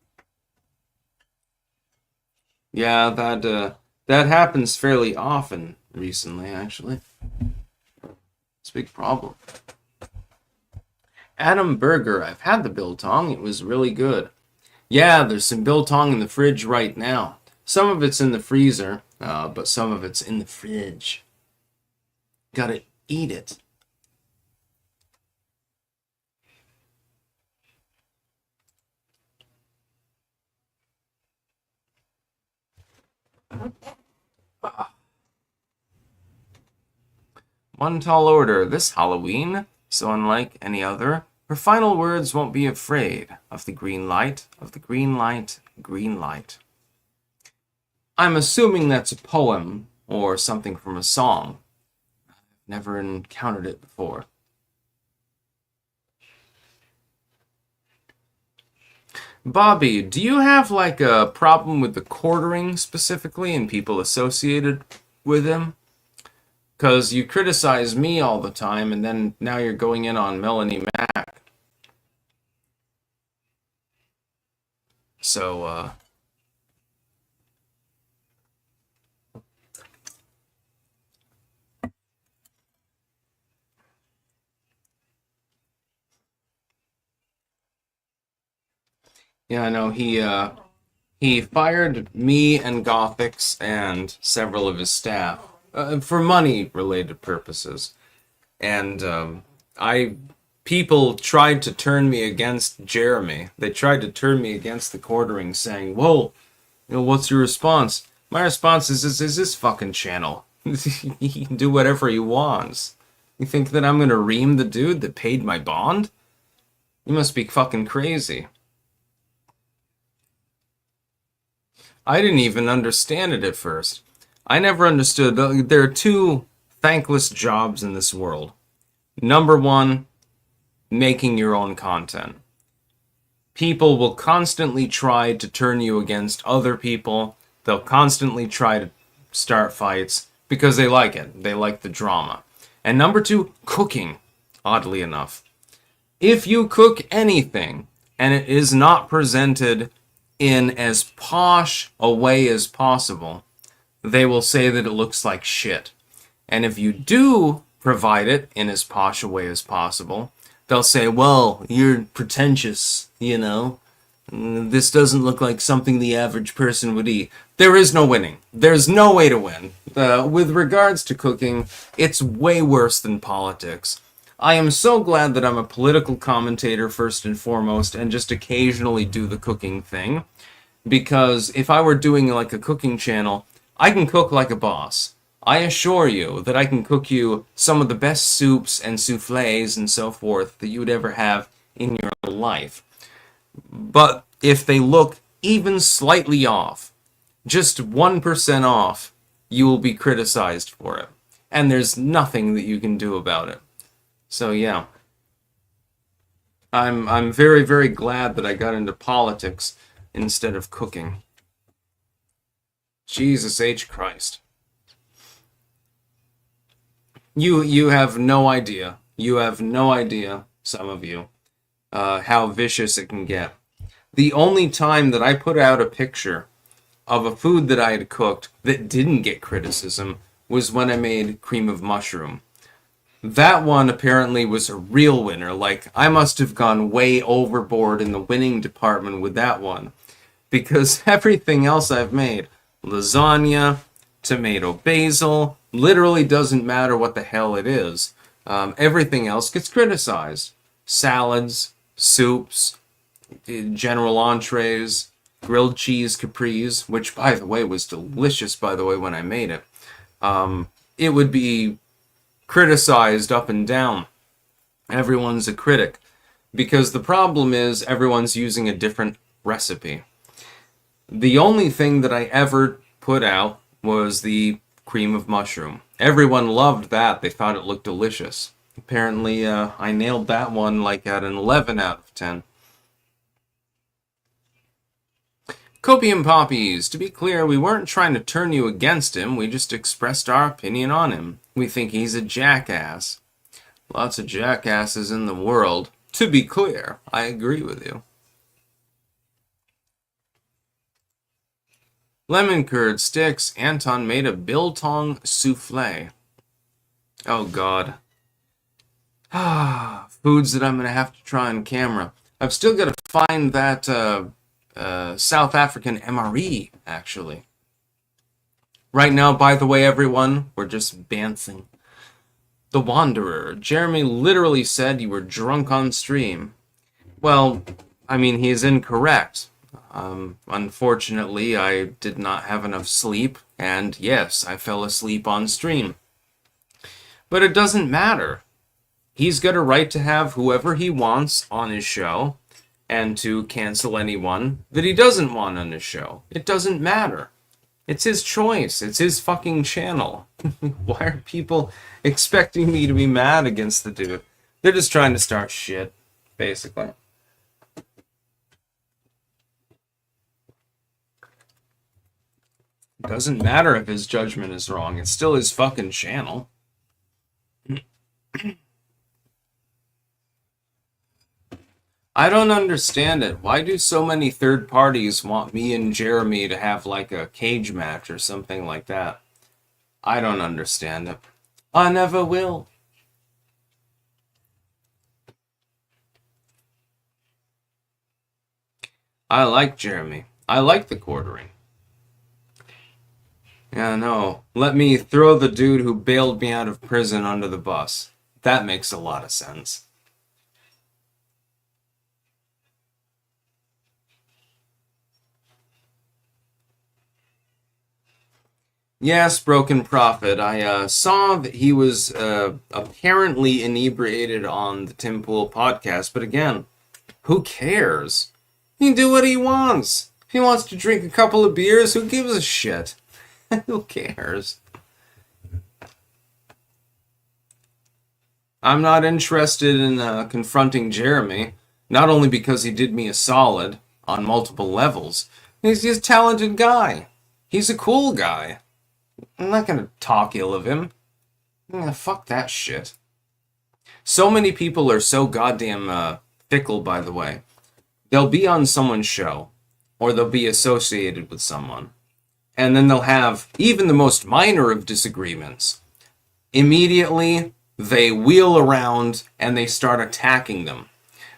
Speaker 1: Yeah, that happens fairly often recently, actually. It's a big problem. Adam Burger. I've had the biltong. It was really good. Yeah, there's some biltong in the fridge right now. Some of it's in the freezer, but some of it's in the fridge. Gotta eat it. One tall order this Halloween, so unlike any other, her final words won't be afraid of the green light, of the green light, green light. I'm assuming that's a poem or something from a song. I've never encountered it before. Bobby, do you have like a problem with the quartering specifically and people associated with him? Because you criticize me all the time and then now you're going in on Melanie Mack. So, yeah, I know he fired me and Gothix and several of his staff for money-related purposes. And I people tried to turn me against Jeremy. They tried to turn me against the quartering, saying, "Whoa, what's your response?" My response is his fucking channel. He can do whatever he wants. You think that I'm gonna ream the dude that paid my bond? You must be fucking crazy. I didn't even understand it at first. I never understood. There are two thankless jobs in this world. Number one, making your own content. People will constantly try to turn you against other people. They'll constantly try to start fights because they like it. They like the drama. And number two, cooking, oddly enough. If you cook anything and it is not presented in as posh a way as possible, they will say that it looks like shit. And if you do provide it in as posh a way as possible, they'll say, well, you're pretentious, This doesn't look like something the average person would eat. There is no winning. There's no way to win. With regards to cooking, it's way worse than politics. I am so glad that I'm a political commentator first and foremost and just occasionally do the cooking thing. Because if I were doing like a cooking channel, I can cook like a boss. I assure you that I can cook you some of the best soups and soufflés and so forth that you would ever have in your life. But if they look even slightly off, just 1% off, you will be criticized for it. And there's nothing that you can do about it. So yeah. I'm very, very glad that I got into politics instead of cooking. Jesus H. Christ. You have no idea. You have no idea, some of you, how vicious it can get. The only time that I put out a picture of a food that I had cooked that didn't get criticism was when I made cream of mushroom. That one apparently was a real winner. Like, I must have gone way overboard in the winning department with that one. Because everything else I've made, lasagna, tomato basil, literally doesn't matter what the hell it is. Everything else gets criticized. Salads, soups, general entrees, grilled cheese capris, which, by the way, was delicious, by the way, when I made it. It would be criticized up and down. Everyone's a critic. Because the problem is everyone's using a different recipe. The only thing that I ever put out was the cream of mushroom. Everyone loved that. They thought it looked delicious. Apparently, I nailed that one like at an 11 out of 10. Copium Poppies. To be clear, we weren't trying to turn you against him. We just expressed our opinion on him. We think he's a jackass. Lots of jackasses in the world. To be clear, I agree with you. Lemon curd sticks. Anton made a biltong souffle. Oh, God. Foods that I'm going to have to try on camera. I've still got to find that South African MRE, actually. Right now, by the way, everyone, we're just dancing. The Wanderer. Jeremy literally said you were drunk on stream. Well, I mean, he is incorrect. Unfortunately, I did not have enough sleep, and yes, I fell asleep on stream. But it doesn't matter. He's got a right to have whoever he wants on his show, and to cancel anyone that he doesn't want on his show. It doesn't matter. It's his choice. It's his fucking channel. Why are people expecting me to be mad against the dude? They're just trying to start shit, basically. It doesn't matter if his judgment is wrong. It's still his fucking channel. I don't understand it. Why do so many third parties want me and Jeremy to have like a cage match or something like that? I don't understand it. I never will. I like Jeremy. I like the quartering. Yeah, no. Let me throw the dude who bailed me out of prison under the bus. That makes a lot of sense. Yes, Broken Prophet. I saw that he was apparently inebriated on the Tim Pool podcast, but again, who cares? He can do what he wants. If he wants to drink a couple of beers, who gives a shit? Who cares? I'm not interested in confronting Jeremy, not only because he did me a solid on multiple levels. He's a talented guy. He's a cool guy. I'm not gonna talk ill of him. Fuck that shit. So many people are so goddamn fickle, by the way. They'll be on someone's show, or they'll be associated with someone, and then they'll have even the most minor of disagreements. Immediately, they wheel around and they start attacking them.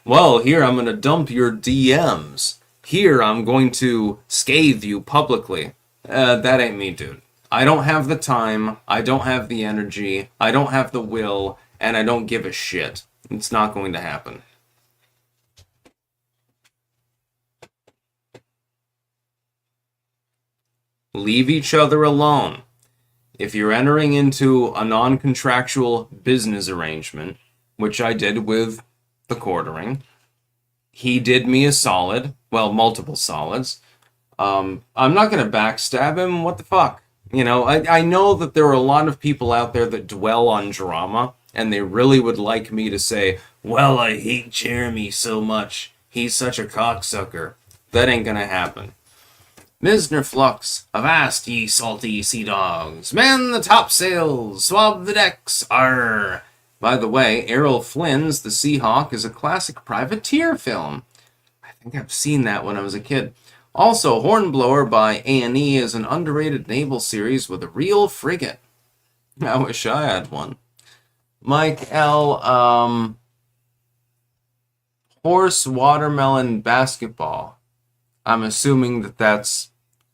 Speaker 1: Well, here I'm going to dump your DMs. Here I'm going to scathe you publicly. That ain't me, dude. I don't have the time, I don't have the energy, I don't have the will, and I don't give a shit. It's not going to happen. Leave each other alone. If you're entering into a non-contractual business arrangement, which I did with the quartering, he did me a solid, well, multiple solids. I'm not going to backstab him. What the fuck? You know, I know that there are a lot of people out there that dwell on drama, and they really would like me to say, well, I hate Jeremy so much. He's such a cocksucker. That ain't gonna happen. Misner Flux, avast ye salty sea dogs, man the topsails, swab the decks, arr. By the way, Errol Flynn's The Seahawk is a classic privateer film. I think I've seen that when I was a kid. Also, Hornblower by A&E is an underrated naval series with a real frigate. I wish I had one. Mike L. Horse watermelon basketball. I'm assuming that that's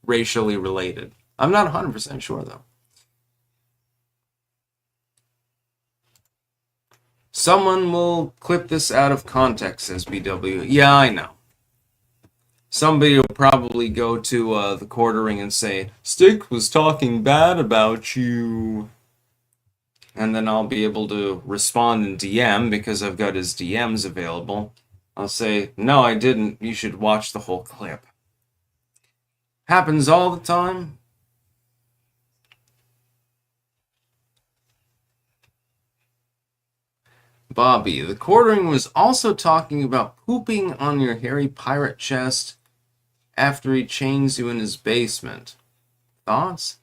Speaker 1: racially related. I'm not 100% sure, though. Someone will clip this out of context, says BW. Yeah, I know. Somebody will probably go to the quartering and say, Stick was talking bad about you. And then I'll be able to respond in DM because I've got his DMs available. I'll say, no, I didn't. You should watch the whole clip. Happens all the time. Bobby, the quartering was also talking about pooping on your hairy pirate chest after he chains you in his basement. Thoughts?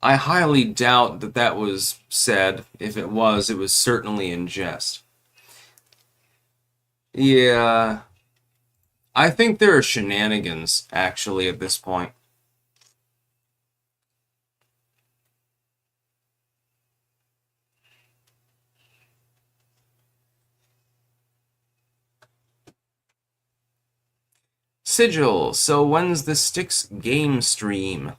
Speaker 1: I highly doubt that that was said. If it was certainly in jest. Yeah. I think there are shenanigans, actually, at this point. Sigil, so when's the Sticks game stream?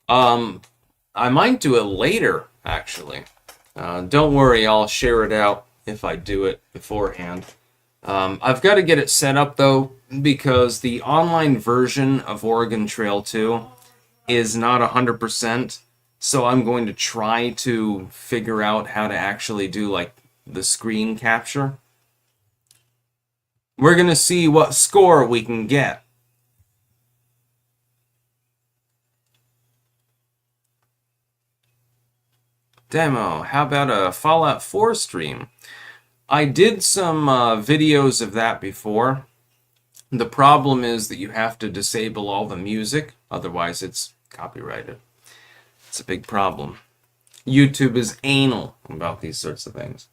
Speaker 1: I might do it later, actually. Don't worry, I'll share it out if I do it beforehand. I've got to get it set up, though, because the online version of Oregon Trail 2 is not 100%, so I'm going to try to figure out how to actually do, like, the screen capture. We're going to see what score we can get. Demo, how about a Fallout 4 stream? I did some videos of that before. The problem is that you have to disable all the music, otherwise it's copyrighted. It's a big problem. YouTube is anal about these sorts of things.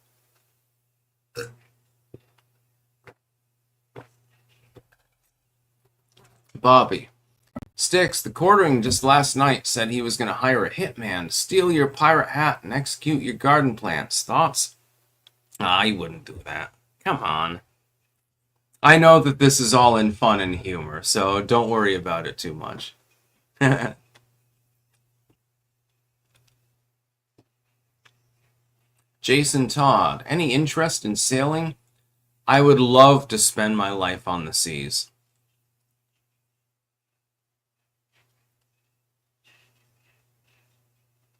Speaker 1: Bobby. Sticks, the quartering just last night said he was going to hire a hitman to steal your pirate hat and execute your garden plants. Thoughts? I wouldn't do that. Come on. I know that this is all in fun and humor, so don't worry about it too much. Jason Todd, any interest in sailing? I would love to spend my life on the seas.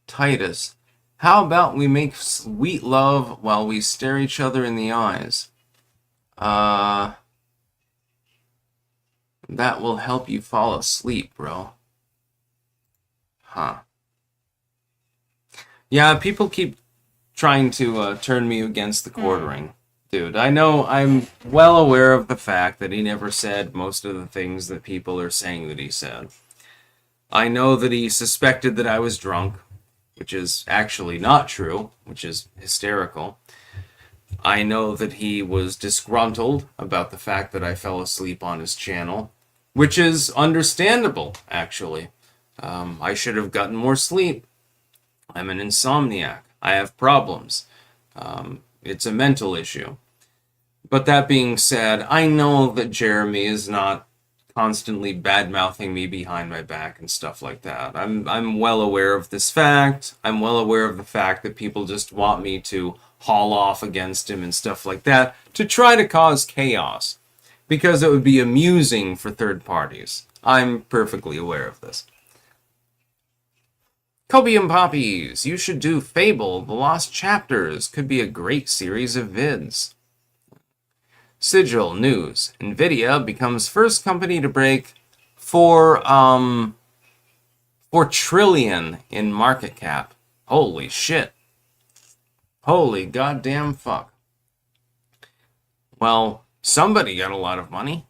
Speaker 1: Titus, how about we make sweet love while we stare each other in the eyes? That will help you fall asleep, bro. Huh. Yeah, people keep trying to turn me against the quartering. Dude, I know I'm well aware of the fact that he never said most of the things that people are saying that he said. I know that he suspected that I was drunk, which is actually not true, which is hysterical. I know that he was disgruntled about the fact that I fell asleep on his channel, which is understandable, actually. I should have gotten more sleep. I'm an insomniac. I have problems. It's a mental issue. But that being said, I know that Jeremy is not constantly bad-mouthing me behind my back and stuff like that. I'm well aware of this fact. I'm well aware of the fact that people just want me to haul off against him and stuff like that to try to cause chaos, because it would be amusing for third parties. I'm perfectly aware of this. Kobe and Poppies, you should do Fable, The Lost Chapters. Could be a great series of vids. Sigil news. Nvidia becomes first company to break 4 trillion in market cap. Holy shit. Holy goddamn fuck. Well, somebody got a lot of money.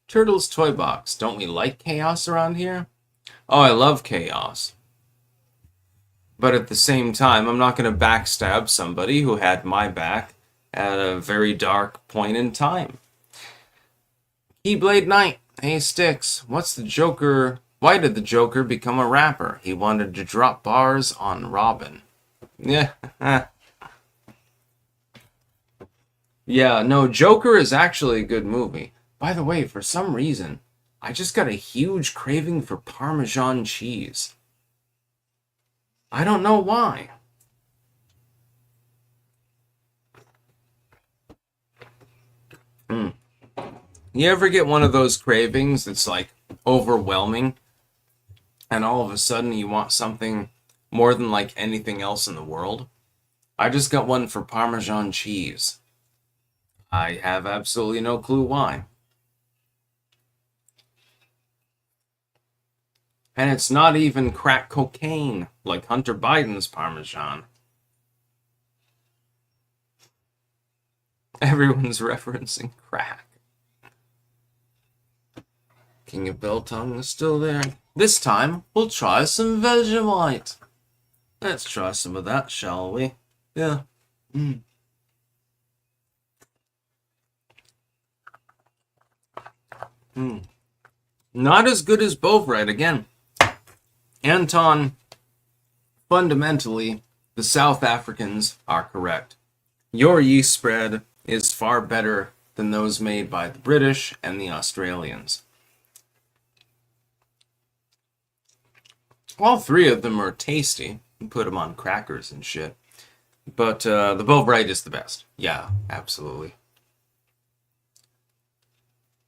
Speaker 1: Turtles Toy Box. Don't we like chaos around here? Oh, I love chaos. But at the same time, I'm not going to backstab somebody who had my back at a very dark point in time. Keyblade Knight. Hey, Sticks. What's the Joker? Why did the Joker become a rapper? He wanted to drop bars on Robin. Yeah. Yeah, no, Joker is actually a good movie. By the way, for some reason, I just got a huge craving for Parmesan cheese. I don't know why. You ever get one of those cravings that's like overwhelming, and all of a sudden you want something more than like anything else in the world? I just got one for Parmesan cheese. I have absolutely no clue why. And it's not even crack cocaine like Hunter Biden's Parmesan. Everyone's referencing crack. King of Biltong is still there. This time, we'll try some Vegemite. Let's try some of that, shall we? Yeah. Not as good as Bovrite, again. Anton, fundamentally, The South Africans are correct. Your yeast spread is far better than those made by the British and the Australians. All three of them are tasty. You put them on crackers and shit. But the Bovrite is the best. Yeah, absolutely.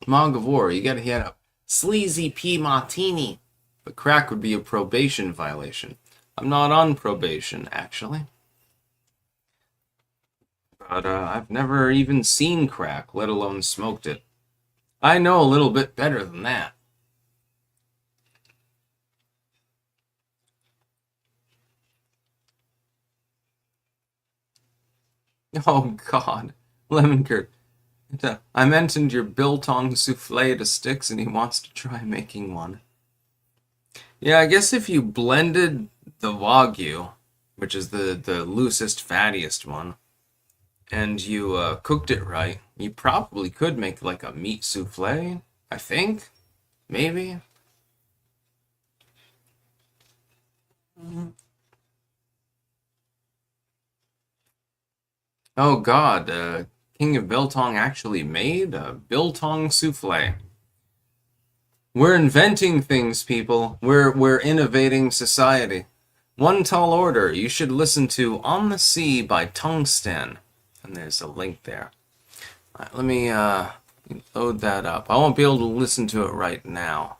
Speaker 1: Mog of War, you gotta hit up. Sleazy P Martini. But crack would be a probation violation. I'm not on probation, actually. But I've never even seen crack, let alone smoked it. I know a little bit better than that. Oh, God. Lemon curd. I mentioned your biltong souffle to Sticks, and he wants to try making one. Yeah, I guess if you blended the Wagyu, which is the loosest, fattiest one, and you cooked it right, you probably could make like a meat souffle, I think. Maybe. Oh God, King of Biltong actually made a biltong souffle. We're inventing things, people. We're innovating society. One Tall Order, you should listen to On the Sea by Tungsten. And there's a link there. All right, let me load that up. I won't be able to listen to it right now,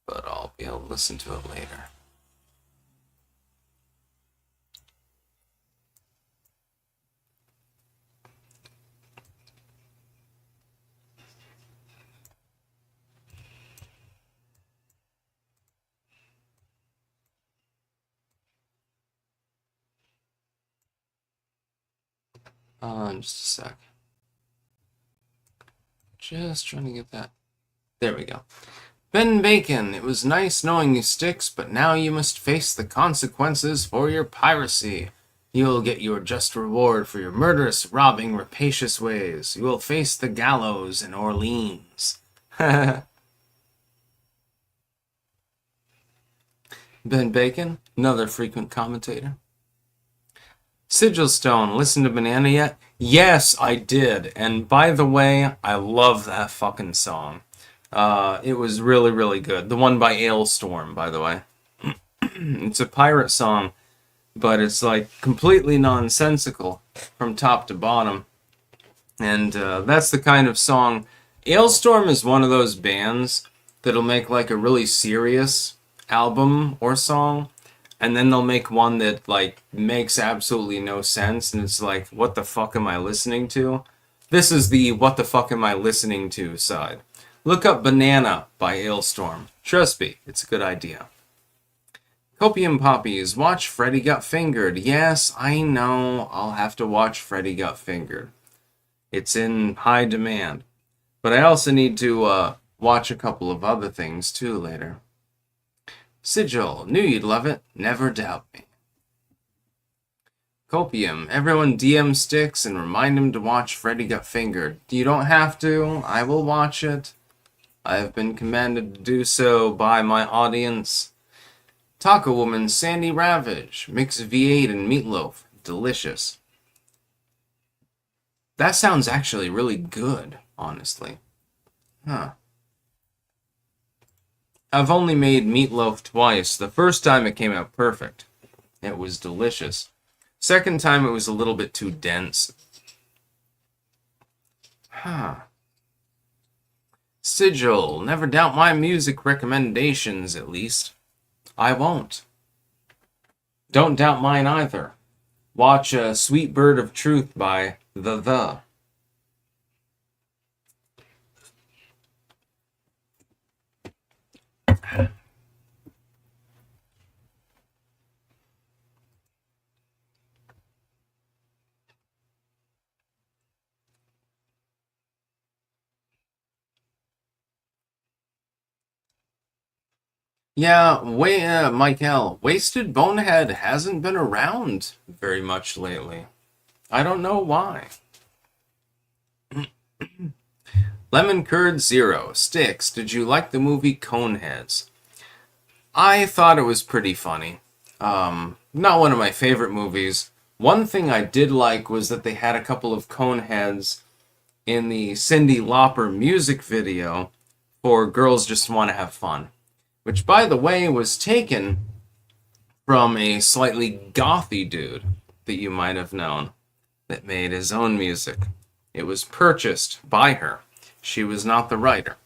Speaker 1: but I'll be able to listen to it later. Just a sec. Just trying to get that. There we go. Ben Bacon, it was nice knowing you, Sticks, but now you must face the consequences for your piracy. You will get your just reward for your murderous, robbing, rapacious ways. You will face the gallows in Orleans. Ben Bacon, another frequent commentator. Sigilstone, listen to Banana yet? Yes, I did. And by the way, I love that fucking song. It was really, really good. The one by Ailstorm, by the way. It's a pirate song, but it's like completely nonsensical from top to bottom. And that's the kind of song. Ailstorm is one of those bands that'll make like a really serious album or song, and then they'll make one that like makes absolutely no sense, and it's like, what the fuck am I listening to? This is the what the fuck am I listening to side. Look up Banana by Ailstorm. Trust me, it's a good idea. Copium Poppies, watch Freddy Got Fingered. Yes, I know, I'll have to watch Freddy Got Fingered. It's in high demand. But I also need to watch a couple of other things too later. Sigil, knew you'd love it. Never doubt me. Copium, everyone DM Sticks and remind him to watch Freddy Got Fingered. You don't have to. I will watch it. I have been commanded to do so by my audience. Taco Woman, Sandy Ravage, mix V8 and meatloaf. Delicious. That sounds actually really good, honestly. Huh. I've only made meatloaf twice. The first time it came out perfect. It was delicious. Second time it was a little bit too dense. Huh. Sigil, never doubt my music recommendations, at least. I won't. Don't doubt mine either. Watch Sweet Bird of Truth by The. Yeah, Michael, Wasted Bonehead hasn't been around very much lately. I don't know why. Lemon Curd Zero. Sticks, did you like the movie Coneheads? I thought it was pretty funny. Not one of my favorite movies. One thing I did like was that they had a couple of Coneheads in the Cyndi Lauper music video for Girls Just Want to Have Fun, which, by the way, was taken from a slightly gothy dude that you might have known that made his own music. It was purchased by her. She was not the writer.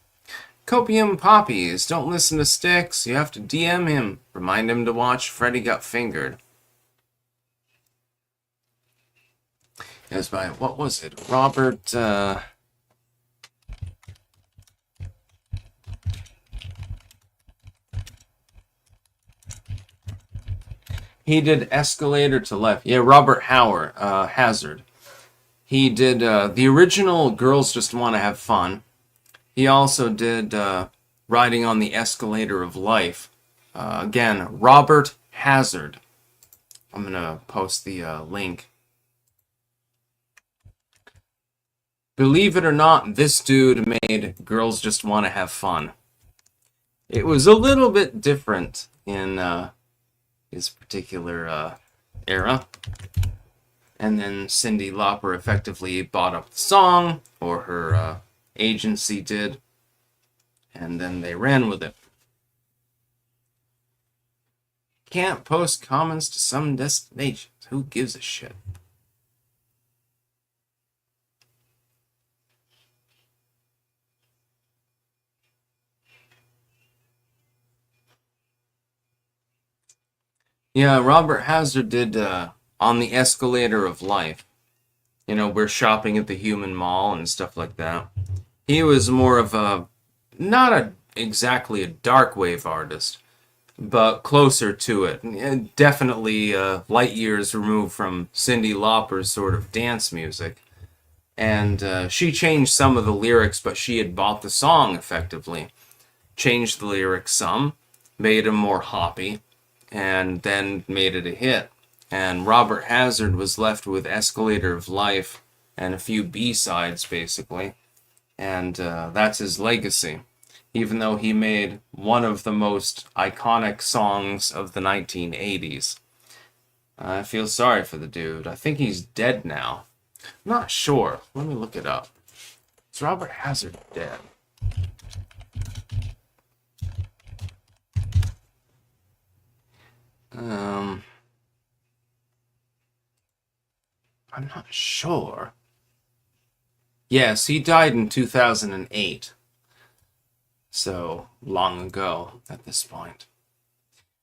Speaker 1: Copium Poppies, don't listen to Styx. You have to DM him. Remind him to watch Freddy Got Fingered. It was by, what was it? Robert, he did Escalator to Left. Yeah, Robert Hazard. He did the original Girls Just Want to Have Fun. He also did Riding on the Escalator of Life. Again, Robert Hazard. I'm going to post the link. Believe it or not, this dude made Girls Just Want to Have Fun. It was a little bit different in his particular era. And then Cyndi Lauper effectively bought up the song, or her agency did, and then they ran with it. Can't post comments to some destinations. Who gives a shit? Yeah, Robert Hazard did On the Escalator of Life. You know, we're shopping at the Human Mall and stuff like that. He was more of a, not exactly a dark wave artist, but closer to it. And definitely light years removed from Cyndi Lauper's sort of dance music. And she changed some of the lyrics, but she had bought the song effectively. Changed the lyrics some, made them more hoppy, and then made it a hit. And Robert Hazard was left with Escalator of Life and a few B-sides, basically. And that's his legacy. Even though he made one of the most iconic songs of the 1980s. I feel sorry for the dude. I think he's dead now. I'm not sure. Let me look it up. Is Robert Hazard dead? I'm not sure. Yes, he died in 2008. So, long ago at this point.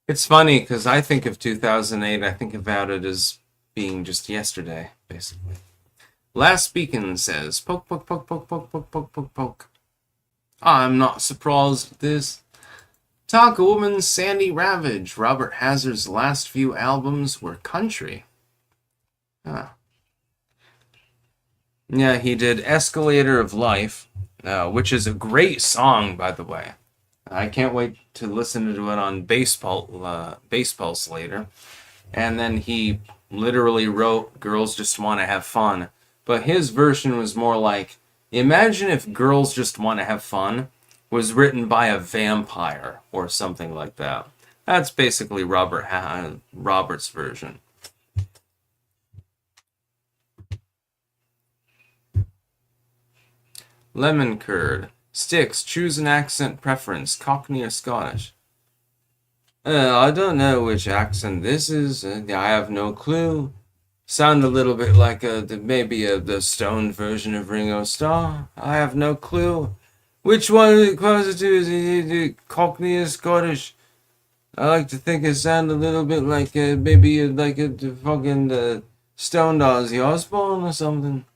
Speaker 1: It's funny because I think of 2008, I think about it as being just yesterday, basically. Last Beacon says, poke, poke, poke, poke, poke, poke, poke, poke, poke. I'm not surprised at this. Taco Woman Sandy Ravage. Robert Hazard's last few albums were country. Huh. Yeah, he did Escalator of Life, which is a great song, by the way. I can't wait to listen to it on Bass Pulse later. And then he literally wrote Girls Just Want to Have Fun. But his version was more like, imagine if Girls Just Want to Have Fun was written by a vampire or something like that. That's basically Robert's version. Lemon curd. Sticks. Choose an accent preference. Cockney or Scottish? I don't know which accent this is. I have no clue. Sound a little bit like the stoned version of Ringo Starr. I have no clue. Which one is it closer to? Is it Cockney or Scottish? I like to think it sound a little bit like maybe like a fucking stoned Ozzy Osbourne or something.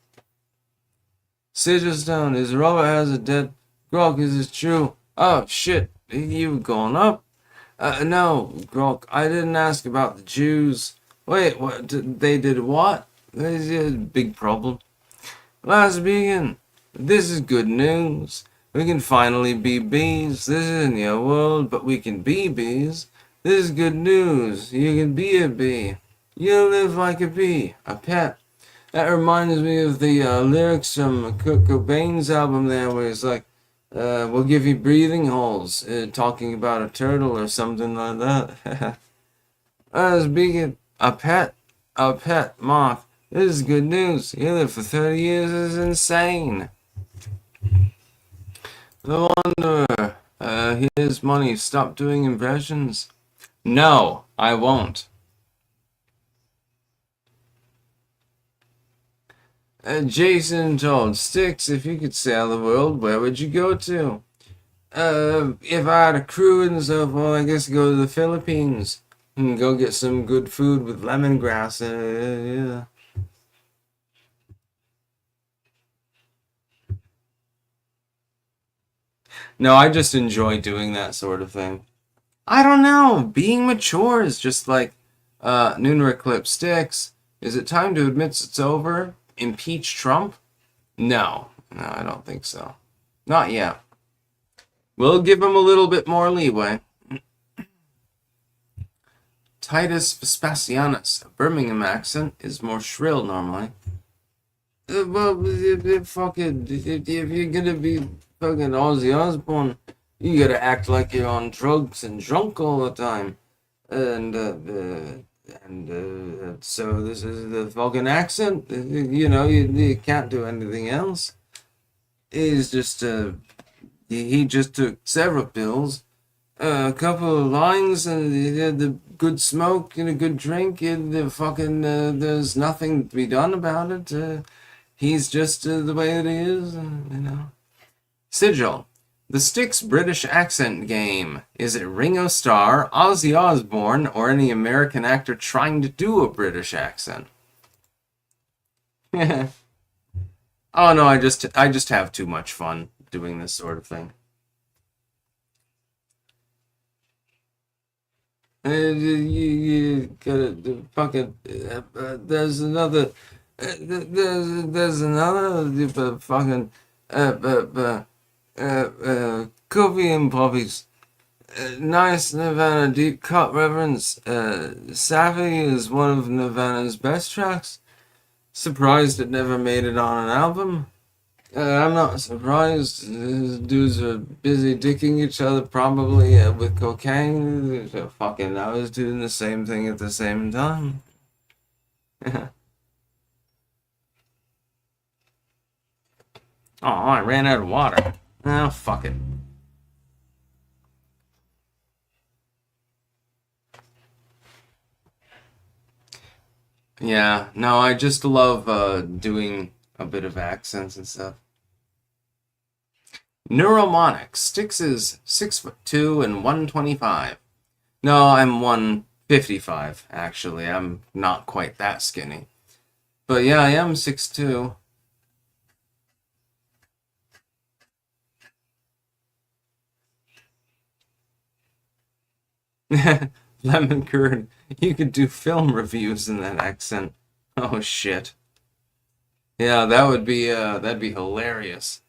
Speaker 1: Stone, is Robert Hazard dead? Grok, is it true? Oh shit, you going up? No, Grok, I didn't ask about the Jews. Wait, what? They did what? This is a big problem. Last Beacon, this is good news. We can finally be bees. This isn't your world, but we can be bees. This is good news. You can be a bee. You live like a bee, a pet. That reminds me of the lyrics from Kurt Cobain's album there, where it's like, we'll give you breathing holes, talking about a turtle or something like that.
Speaker 2: Speaking a pet moth. This is good news. He lived for 30 years is insane. No wonder his money stopped doing impressions. No, I won't. Jason told Styx, if you could sail the world, where would you go to? If I had a crew and stuff, well, I guess go to the Philippines and go get some good food with lemongrass. Yeah. No, I just enjoy doing that sort of thing. I don't know. Being mature is just like Lunar Eclipse Sticks. Is it time to admit it's over? Impeach Trump? No. No, I don't think so. Not yet. We'll give him a little bit more leeway. Titus Vespasianus, a Birmingham accent, is more shrill normally. Well, if you're gonna be fucking Ozzy Osbourne, you gotta act like you're on drugs and drunk all the time. And so this is the fucking accent. You can't do anything else. He's just he just took several pills, a couple of lines, and he had the good smoke and a good drink, and the fucking there's nothing to be done about it. He's just the way it is. Sigil. The Styx British accent game. Is it Ringo Starr, Ozzy Osbourne, or any American actor trying to do a British accent? Oh no, I just have too much fun doing this sort of thing. You gotta fucking. There's another. There's another fucking. Coffee and Poppies. Nice Nirvana deep cut reverence. Savvy is one of Nirvana's best tracks. Surprised it never made it on an album. I'm not surprised. These dudes are busy dicking each other, probably with cocaine. Fucking, I was doing the same thing at the same time. Oh, I ran out of water. Oh, fuck it. Yeah, no, I just love doing a bit of accents and stuff. Neuromonic. Styx is 6'2" and 125. No, I'm 155, actually. I'm not quite that skinny. But yeah, I am 6'2". Lemon curd. You could do film reviews in that accent. Oh shit. Yeah, that'd be hilarious.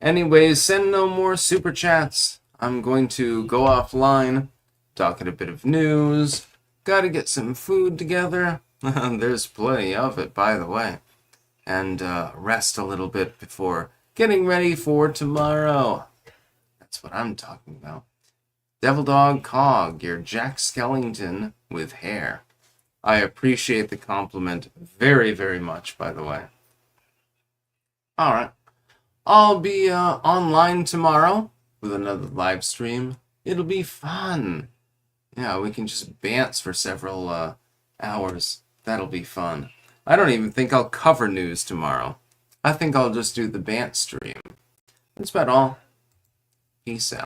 Speaker 2: Anyways, send no more super chats. I'm going to go offline, talking a bit of news. Gotta get some food together. There's plenty of it, by the way. And rest a little bit before getting ready for tomorrow. That's what I'm talking about. Devil Dog Cog, you're Jack Skellington with hair. I appreciate the compliment very, very much, by the way. Alright. I'll be online tomorrow with another live stream. It'll be fun. Yeah, we can just bants for several hours. That'll be fun. I don't even think I'll cover news tomorrow. I think I'll just do the bant stream. That's about all. Peace out.